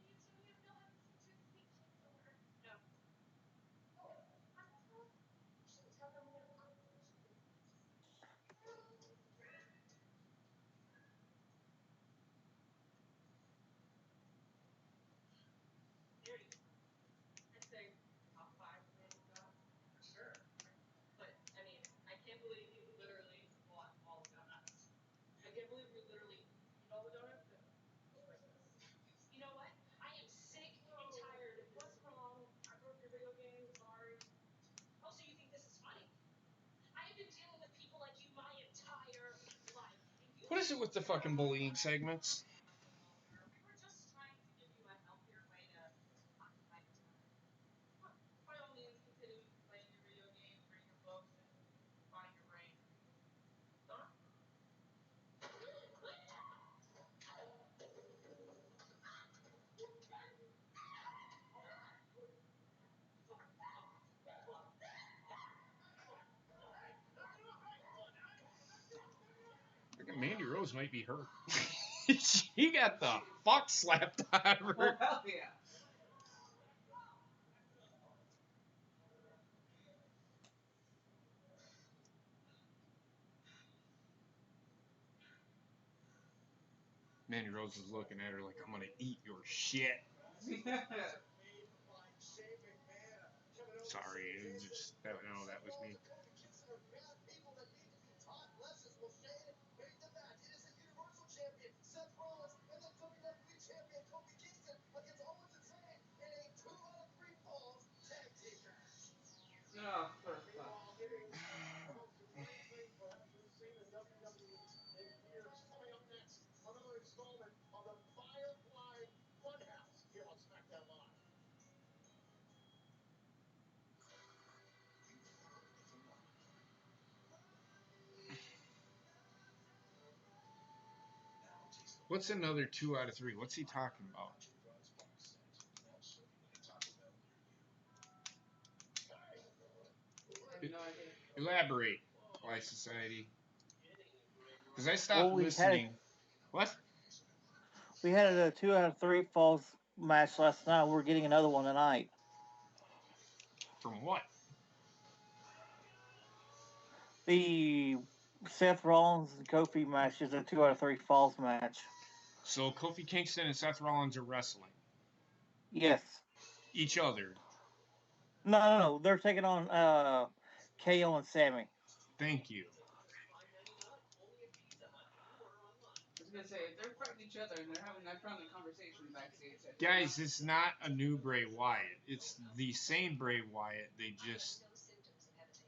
What is it with the fucking bullying segments? Mandy Rose might be hurt. She got the fuck slapped out of Oh, her. hell yeah. Mandy Rose is looking at her like, I'm gonna eat your shit. Sorry, it just that was me. Oh, for fuck. What's another 2 out of 3? What's he talking about? I have no idea. Elaborate, Why Society. Because I stopped Well, listening. What? We had a 2 out of 3 falls match last night. We're getting another one tonight. From what? The Seth Rollins and Kofi match is a 2 out of 3 falls match. So Kofi Kingston and Seth Rollins are wrestling Yes. each other. No. They're taking on KO and Sammy. Thank you. I was gonna say, if they're fighting each other and they're having that friendly conversation backstage. Guys, it's not a new Bray Wyatt. It's the same Bray Wyatt. They just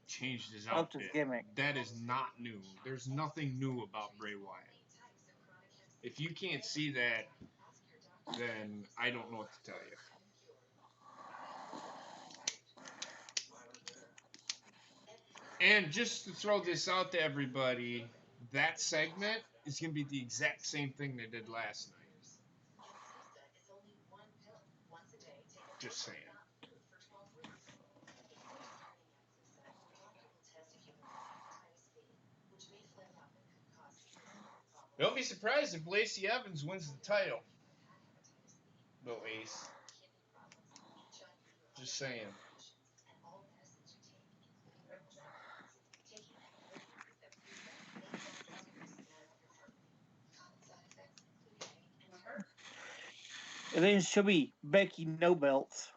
changed his Upped his outfit. gimmick. That is not new. There's nothing new about Bray Wyatt. If you can't see that, then I don't know what to tell you. And just to throw this out to everybody, that segment is going to be the exact same thing they did last night. Just saying. Don't be surprised if Lacey Evans wins the title. No, Ace. Just saying. And then she'll be Becky No Belts.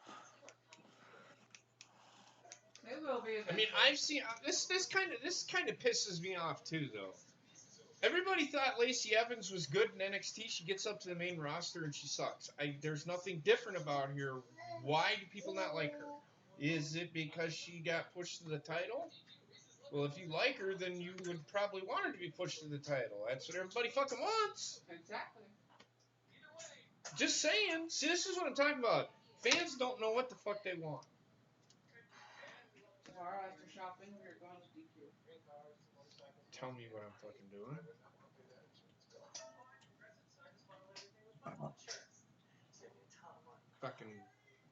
It will be. I mean, I've seen this kind of pisses me off too, though. Everybody thought Lacey Evans was good in NXT. She gets up to the main roster and she sucks. There's nothing different about her. Why do people not like her? Is it because she got pushed to the title? Well, if you like her, then you would probably want her to be pushed to the title. That's what everybody fucking wants. Exactly. Just saying. See, this is what I'm talking about. Fans don't know what the fuck they want. Tomorrow after shopping, we're going to DQ. Tell me what I'm fucking doing. Fucking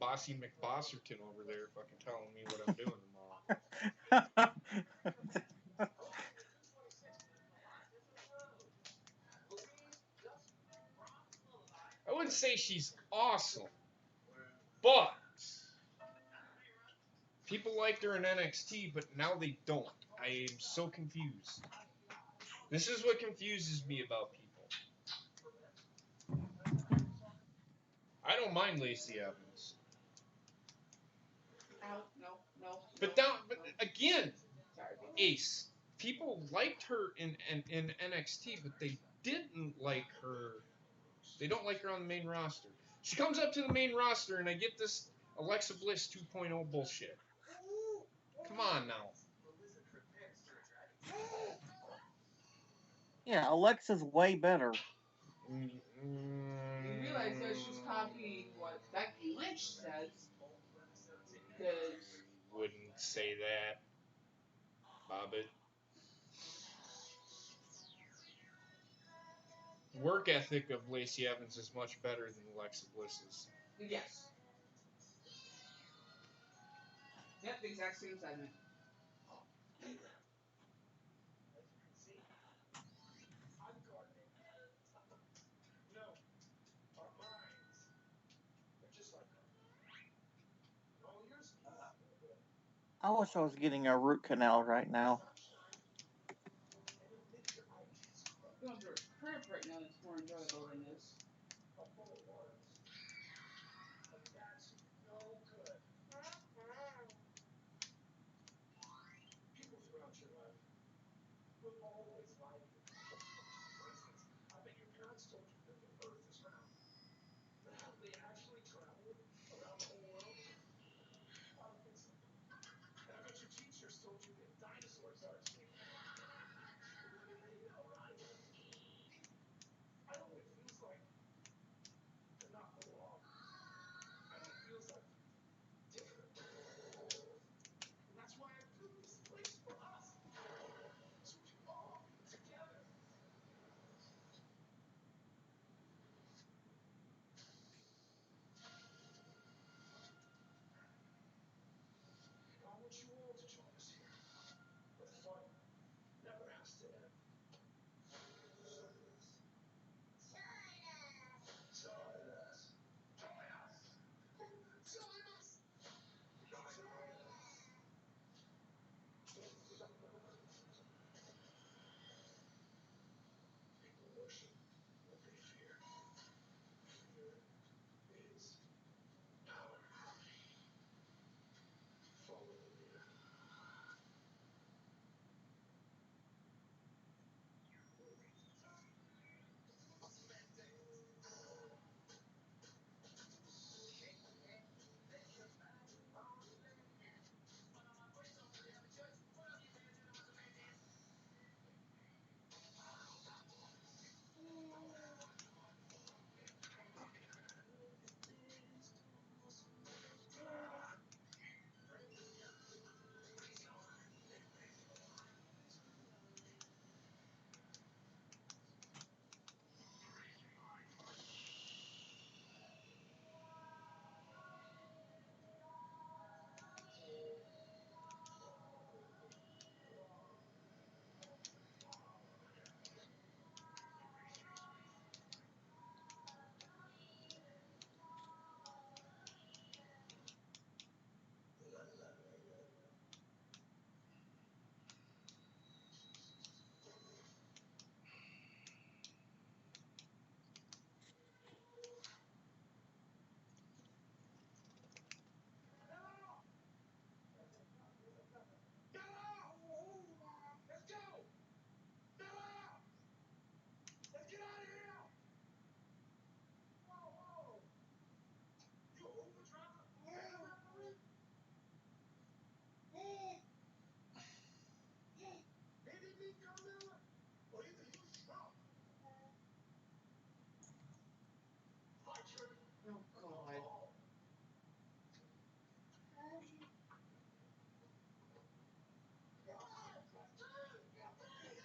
Bossy McBosserton over there fucking telling me what I'm doing tomorrow. I wouldn't say she's awesome, but people liked her in NXT, but now they don't. I am so confused. This is what confuses me about people. I don't mind Lacey Evans. No. But again, Sorry. Ace, people liked her in NXT, but they didn't like her. They don't like her on the main roster. She comes up to the main roster, and I get this Alexa Bliss 2.0 bullshit. Come on now. Yeah, Alexa's way better. You realize that she's copying what Becky Lynch says. Because Wouldn't say that, Bobbit. Work ethic of Lacey Evans is much better than Alexa Bliss's. yes. Yep, the exact same segment. I wish I was getting a root canal right now. Going through a cramp right now that's more enjoyable than this. Oh God.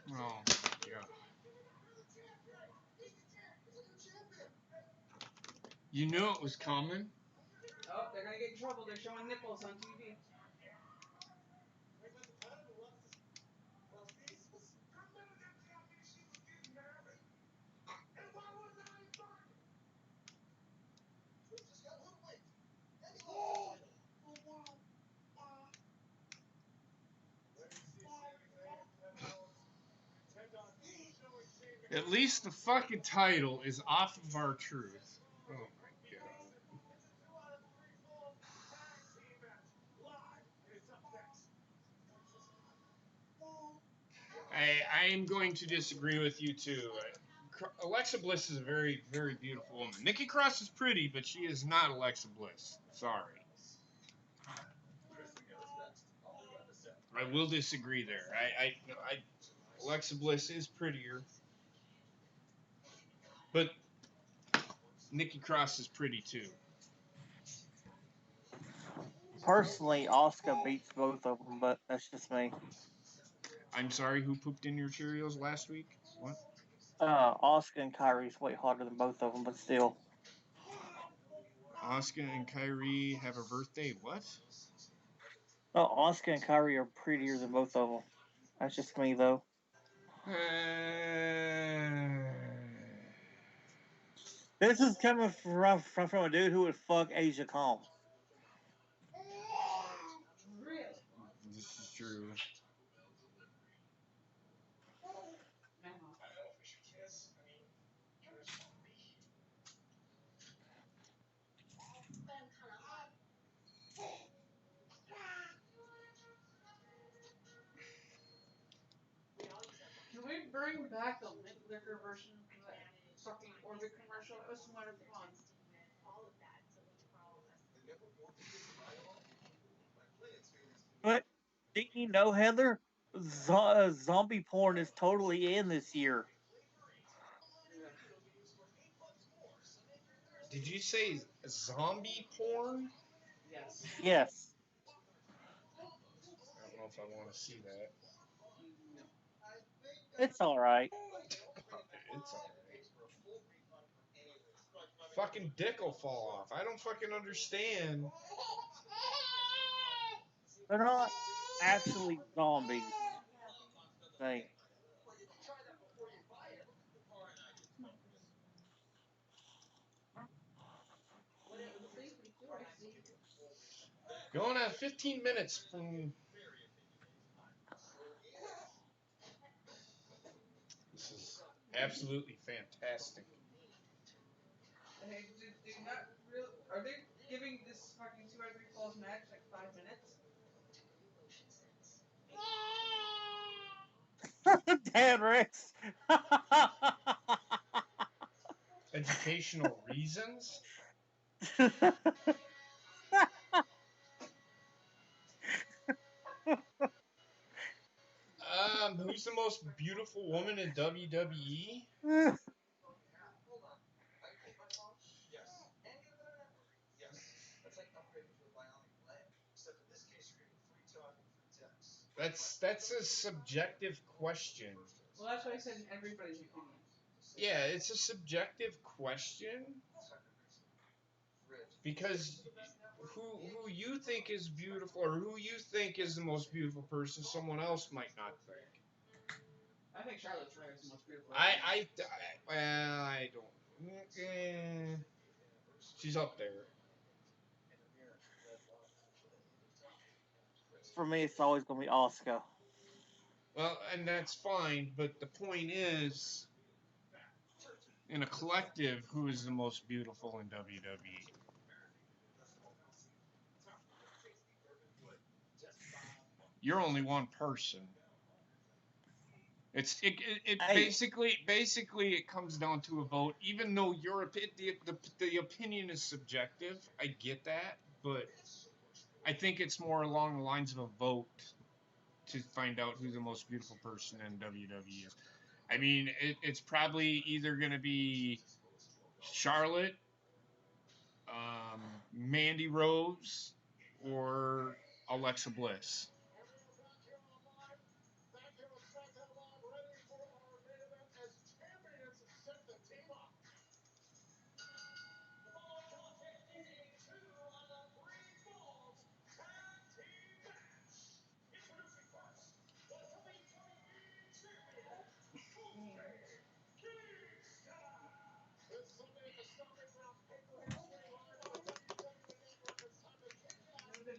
Oh my god. You knew it was coming. Oh, they're gonna get in trouble. They're showing nipples on TV. At least the fucking title is off of our truth. Oh my god. I am going to disagree with you too. Alexa Bliss is a very, very beautiful woman. Nikki Cross is pretty, but she is not Alexa Bliss. Sorry. I will disagree there. Alexa Bliss is prettier, but Nikki Cross is pretty too. Personally, Asuka beats both of them, but that's just me. I'm sorry, who pooped in your Cheerios last week? What? Asuka and Kyrie's way harder than both of them, but still. Asuka and Kyrie have a birthday. What? No, Asuka and Kyrie are prettier than both of them. That's just me, though. This is coming from a dude who would fuck Asia Kong. Really? bring back the mint liquor version of that fucking Orbit commercial. That was so much fun. But didn't you know, Heather? Zombie porn is totally in this year. Yeah. Did you say zombie porn? Yes. Yes. I don't know if I want to see that. No. It's all right. It's alright. Fucking dick will fall off. I don't fucking understand. They're not actually zombies. They Sleepy too, I see. Going on 15 minutes from. This is absolutely fantastic. Hey, do you not really? Are they giving this fucking 2 out of 3 falls match like 5 minutes? Dad Rex. Educational reasons? Who's the most beautiful woman in WWE? That's a subjective question. Well, that's why I said in everybody's opinion. Yeah, it's a subjective question because who you think is beautiful or who you think is the most beautiful person, someone else might not think. I think Charlotte Flair is the most beautiful. I don't. She's up there. For me, it's always going to be Oscar. Well, and that's fine, but the point is, in a collective, who is the most beautiful in WWE? You're only one person. It Hey. basically it comes down to a vote. Even though the opinion is subjective, I get that, but I think it's more along the lines of a vote to find out who the most beautiful person in WWE is. I mean, it's probably either going to be Charlotte, Mandy Rose, or Alexa Bliss.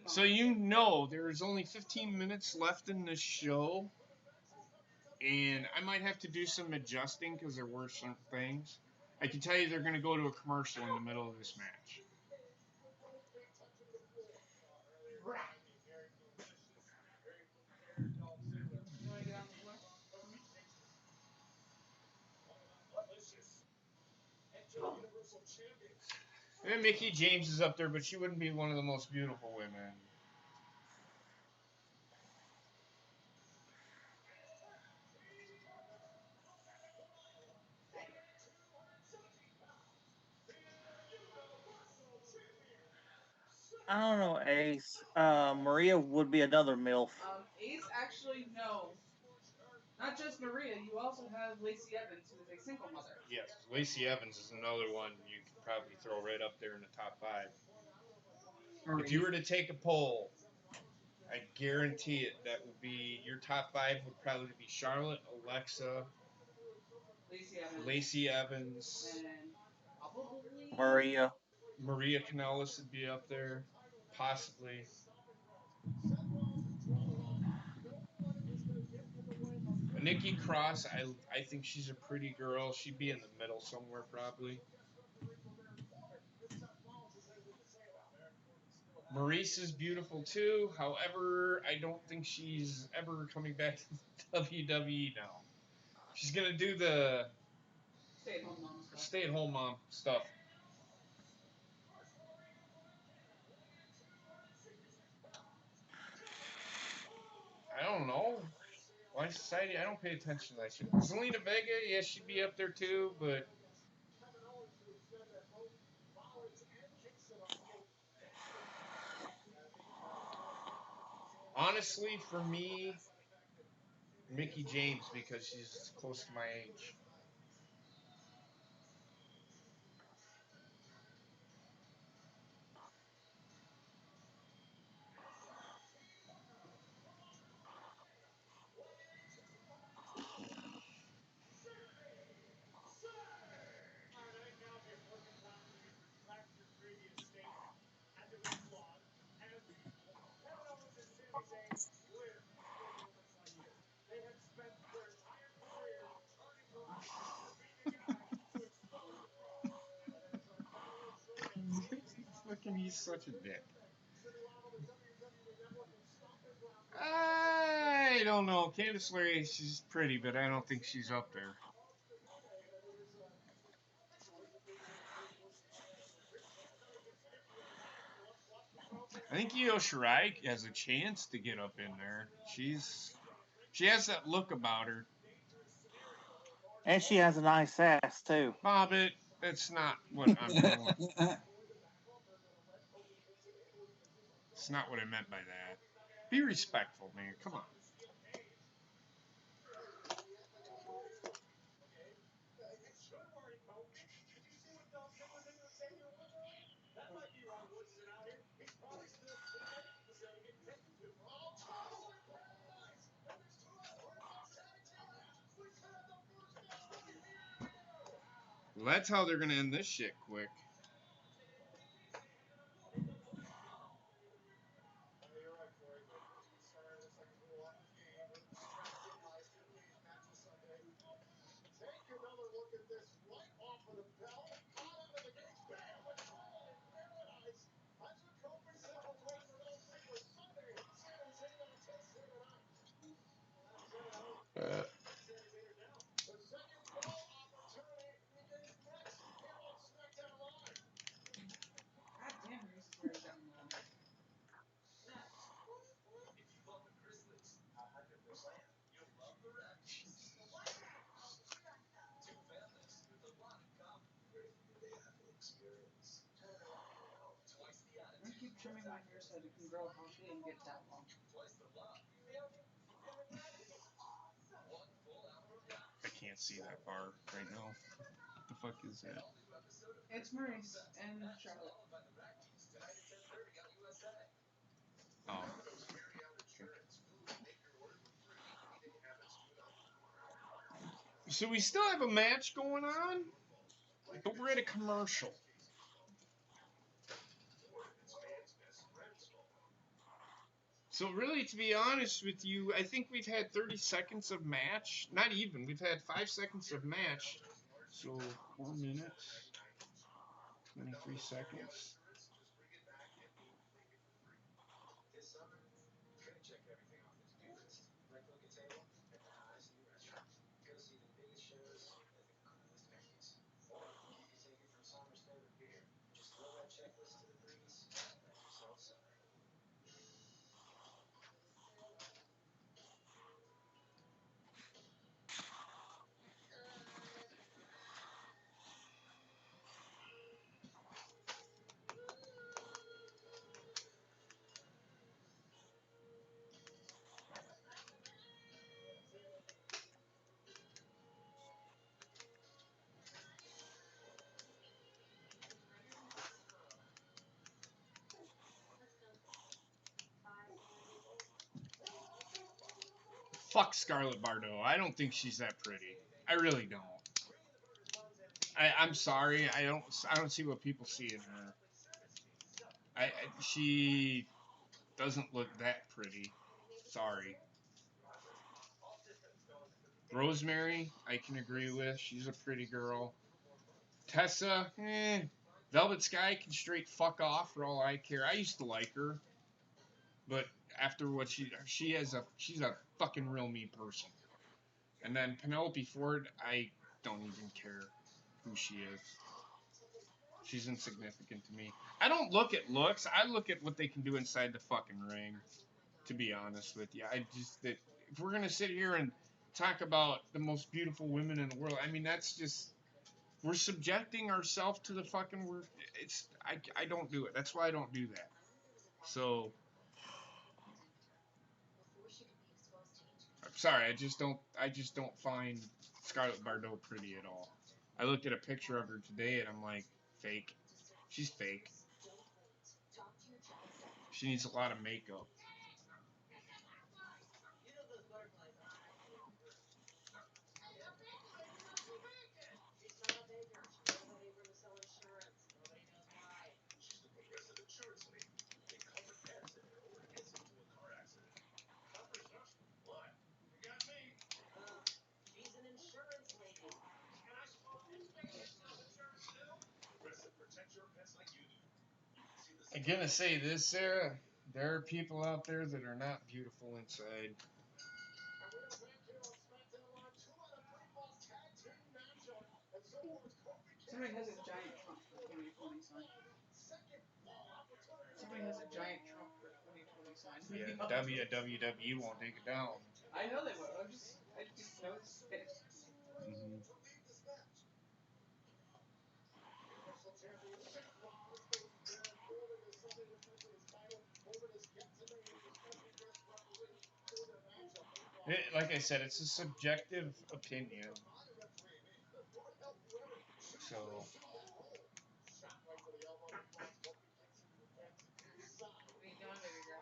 So you know there's only 15 minutes left in this show, and I might have to do some adjusting because there were some things. I can tell you they're going to go to a commercial in the middle of this match. You want to get on the floor? And Mickey James is up there, but she wouldn't be one of the most beautiful women. I don't know, Ace. Maria would be another MILF. Ace, actually, no. Not just Maria, you also have Lacey Evans, who is a single mother. Yes, Lacey Evans is another one you could probably throw right up there in the top 5. Maria. If you were to take a poll, I guarantee it that would be your top 5 would probably be Charlotte, Alexa, Lacey Evans, and probably Maria. Maria Kanellis would be up there, possibly. Nikki Cross, I think she's a pretty girl. She'd be in the middle somewhere probably. Maurice is beautiful too. However, I don't think she's ever coming back to WWE now. She's gonna do the Stay-at-home mom stay-at-home mom stuff. stuff. I don't know. Why society? I don't pay attention to that shit. Zelina Vega, yeah, she'd be up there too, but honestly, for me, Mickey James because she's close to my age. Fucking, he's such a dick. I don't know. Candice LeRae, she's pretty, but I don't think she's up there. I think Io Shirai has a chance to get up in there. She has that look about her. And she has a nice ass too. Bobbit, that's not what I'm doing. It's not what I meant by that. Be respectful, man. Come on. Well, that's how they're gonna end this shit quick. God damn, Reese's hair is getting long. I'm gonna keep trimming my hair so that it can grow healthy and get that long. I can't see that bar right now. What the fuck is that? It's Maurice and Charlotte. Oh. So we still have a match going on, but we're at a commercial. So really, to be honest with you, I think we've had 30 seconds of match. Not even. We've had 5 seconds of match. So 4 minutes, 23 seconds. Fuck Scarlett Bordeaux. I don't think she's that pretty. I really don't. I'm sorry. I don't see what people see in her. She doesn't look that pretty. Sorry. Rosemary, I can agree with. She's a pretty girl. Tessa, Velvet Sky can straight fuck off for all I care. I used to like her, but after what she's a fucking real mean person. And then Penelope Ford, I don't even care who she is. She's insignificant to me. I don't look at looks. I look at what they can do inside the fucking ring. To be honest with you, if we're gonna sit here and talk about the most beautiful women in the world, I mean that's just we're subjecting ourselves to the fucking. I don't do it. That's why I don't do that. So I'm sorry. I just don't find Scarlett Bardot pretty at all. I looked at a picture of her today and I'm like, fake. She's fake. She needs a lot of makeup. I'm gonna say this, Sarah. There are people out there that are not beautiful inside. Somebody has a giant Trump for 2020 sign. Somebody has a giant Trump for 2020 sign. Yeah, WWE won't take it down. I know they will. I just noticed it. Mm-hmm. Like I said, it's a subjective opinion. So. What are you doing, baby girl?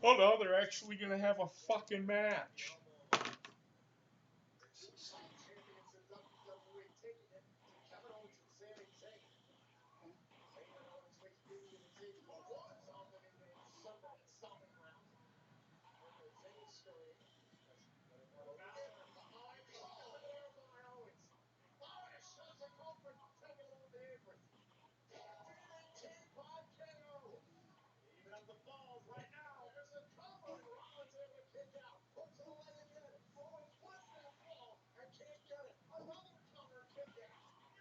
Oh no, they're actually gonna have a fucking match.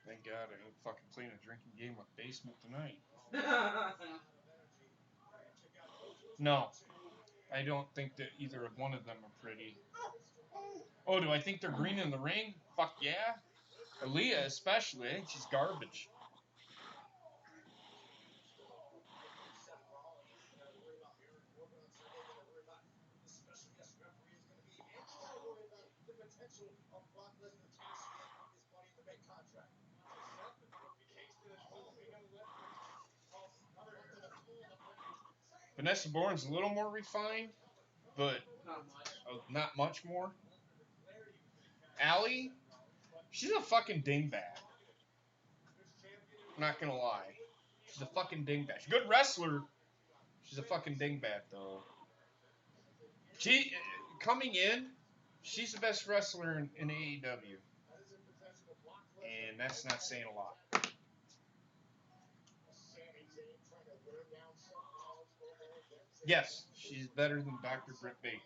Thank God I ain't fucking playing a drinking game with Basement tonight. No, I don't think that either of one of them are pretty. Oh, do I think they're green in the ring? Fuck yeah. Aaliyah especially. I think she's garbage. Vanessa Bourne's a little more refined, but not much more. Allie, she's a fucking dingbat. I'm not gonna lie. She's a fucking dingbat. She's a good wrestler. She's a fucking dingbat, though. She, coming in, she's the best wrestler in AEW. And that's not saying a lot. Yes, she's better than Dr. Britt Baker.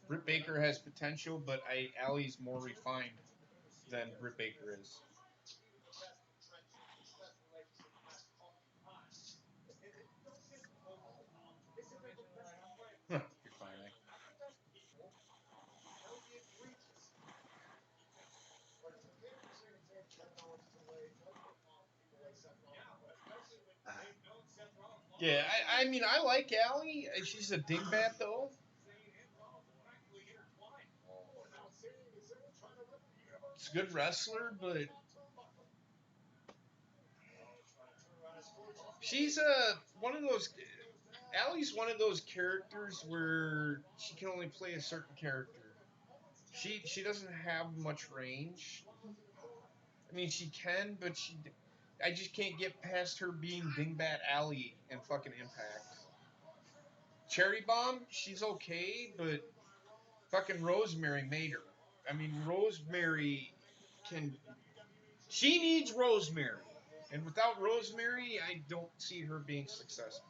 Britt Baker has potential, but Allie's more refined than Britt Baker is. You're fine, eh? Yeah, I mean, I like Allie. She's a dingbat, though. She's a good wrestler, but she's one of those. Allie's one of those characters where she can only play a certain character. She doesn't have much range. I mean, she can, but I just can't get past her being Dingbat Alley in fucking Impact. Cherry Bomb, she's okay, but fucking Rosemary made her. I mean, Rosemary can. She needs Rosemary. And without Rosemary, I don't see her being successful.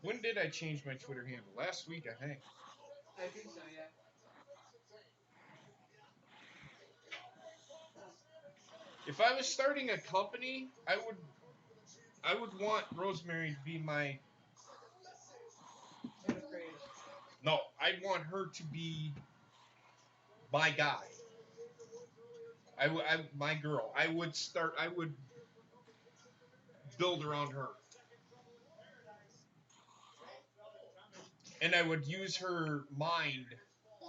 When did I change my Twitter handle? Last week, I think. I think so, yeah. If I was starting a company, I would want Rosemary to be my. Head of creative. No, I'd want her to be my guy. My girl. I would build around her. And I would use her mind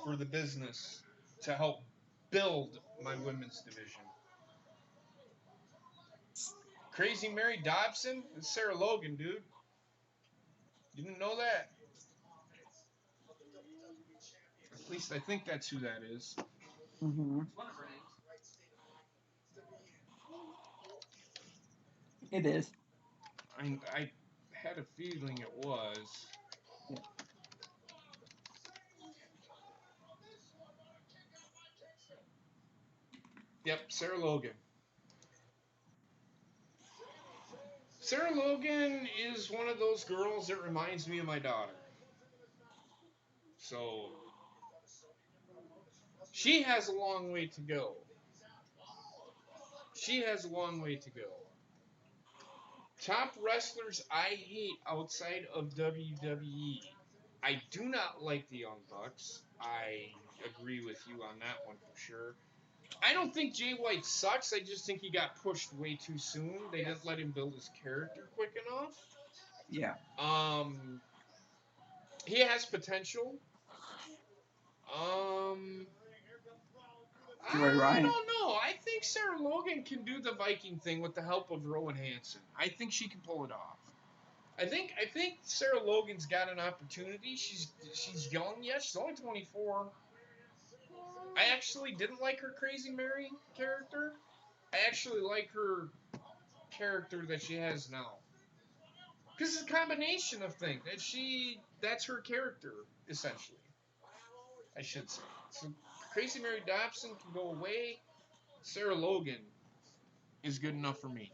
for the business to help build my women's division. Crazy Mary Dobson and Sarah Logan, dude. You didn't know that? At least I think that's who that is. Mm-hmm. It's one of her names. It is. I had a feeling it was. Yeah. Yep, Sarah Logan. Sarah Logan is one of those girls that reminds me of my daughter. So, she has a long way to go. She has a long way to go. Top wrestlers I hate outside of WWE. I do not like the Young Bucks. I agree with you on that one for sure. I don't think Jay White sucks. I just think he got pushed way too soon. They didn't let him build his character quick enough. Yeah. He has potential. I don't know. I think Sarah Logan can do the Viking thing with the help of Rowan Hansen. I think she can pull it off. I think Sarah Logan's got an opportunity. She's young yet. She's only 24. I actually didn't like her Crazy Mary character. I actually like her character that she has now. Because it's a combination of things. That's her character, essentially. I should say. So Crazy Mary Dobson can go away. Sarah Logan is good enough for me.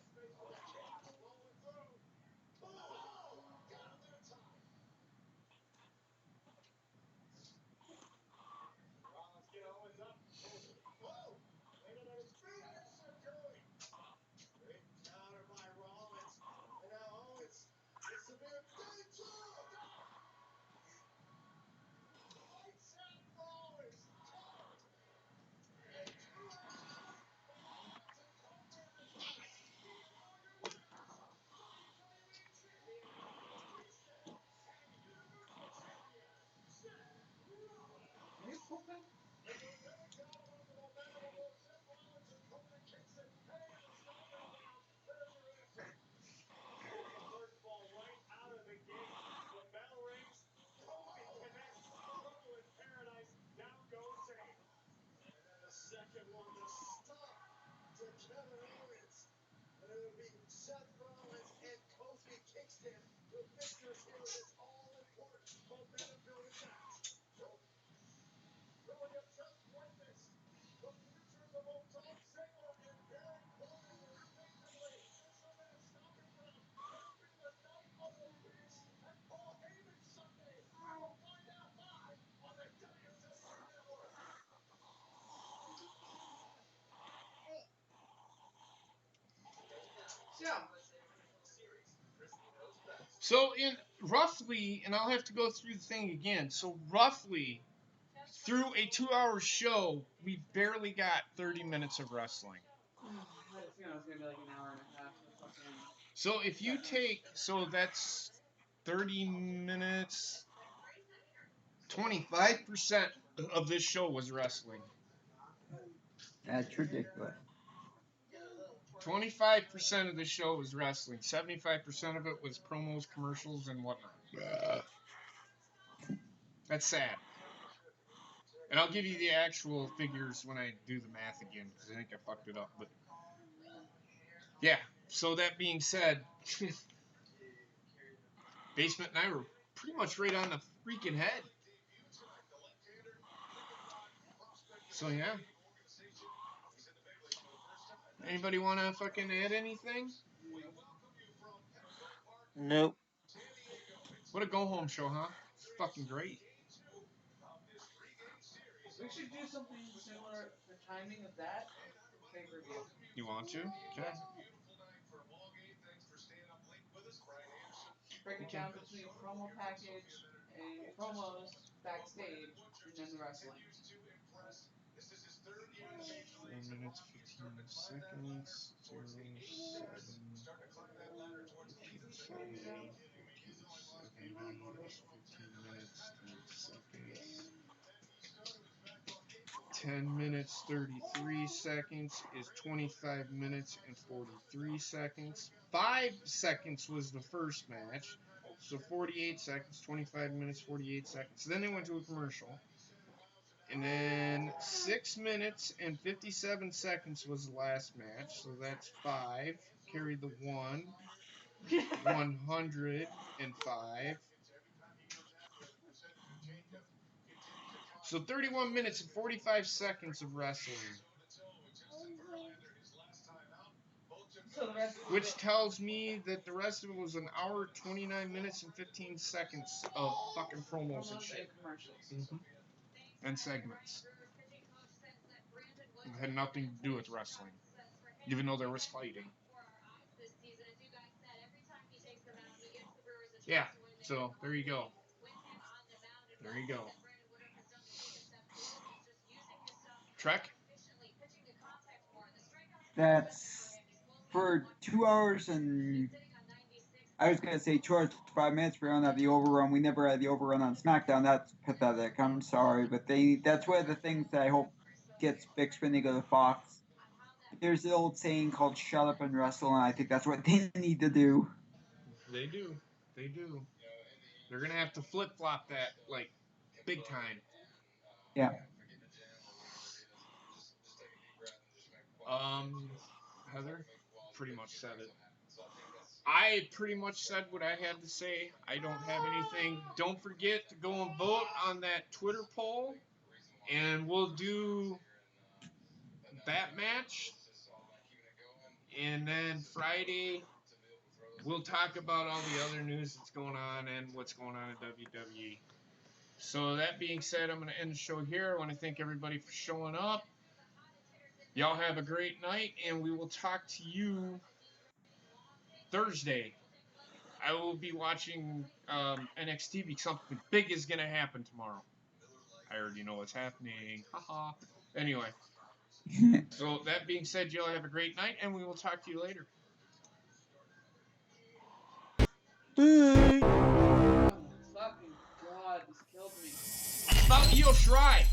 Are you pooping? Yeah. So in roughly, and I'll have to go through the thing again. So roughly, through a 2-hour show, we barely got 30 minutes of wrestling. I had a feeling it was gonna be like an hour and a half. Or fucking... So if you take, so that's 30 minutes. 25% of this show was wrestling. That's ridiculous. 25% of the show was wrestling. 75% of it was promos, commercials, and whatnot. That's sad. And I'll give you the actual figures when I do the math again, because I think I fucked it up. But Yeah. So that being said, Basement and I were pretty much right on the freaking head. So yeah. Anybody want to fucking add anything? Nope. What a go-home show, huh? It's fucking great. We should do something similar. The timing of that pay-per-view. You want to? Okay. Break it down between promo package and promos backstage, and then the wrestling. 4 minutes, 15 seconds, 0, 7, 14, 7, 15 minutes, 10 seconds. 10 minutes, 33 seconds is 25 minutes and 43 seconds. 5 seconds was the first match. So 48 seconds, 25 minutes, 48 seconds. Then they went to a commercial. And then 6 minutes and 57 seconds was the last match. So that's 5. Carry the 1. 105. So 31 minutes and 45 seconds of wrestling. So the rest Which tells me that the rest of it was an hour, 29 minutes, and 15 seconds of fucking promos and shit. Commercials. Mm-hmm. And segments. It had nothing to do with wrestling. Even though there was fighting. Yeah, so there you go. There you go. Trek? That's for 2 hours and I was gonna say 2 hours 5 minutes. We don't have the overrun. We never had the overrun on SmackDown. That's pathetic. I'm sorry, but that's one of the things that I hope gets fixed when they go to Fox. There's the old saying called "shut up and wrestle," and I think that's what they need to do. They do. They do. They're gonna have to flip-flop that, like, big time. Yeah. Heather pretty much said it. I pretty much said what I had to say. I don't have anything. Don't forget to go and vote on that Twitter poll, and we'll do that match. And then Friday, we'll talk about all the other news that's going on and what's going on in WWE. So that being said, I'm going to end the show here. I want to thank everybody for showing up. Y'all have a great night, and we will talk to you Thursday. I will be watching NXT because something big is going to happen tomorrow. I already know what's happening. Haha. Anyway. So that being said, y'all have a great night, and we will talk to you later. Bye. Oh, fucking God, this killed me. About Io Shirai.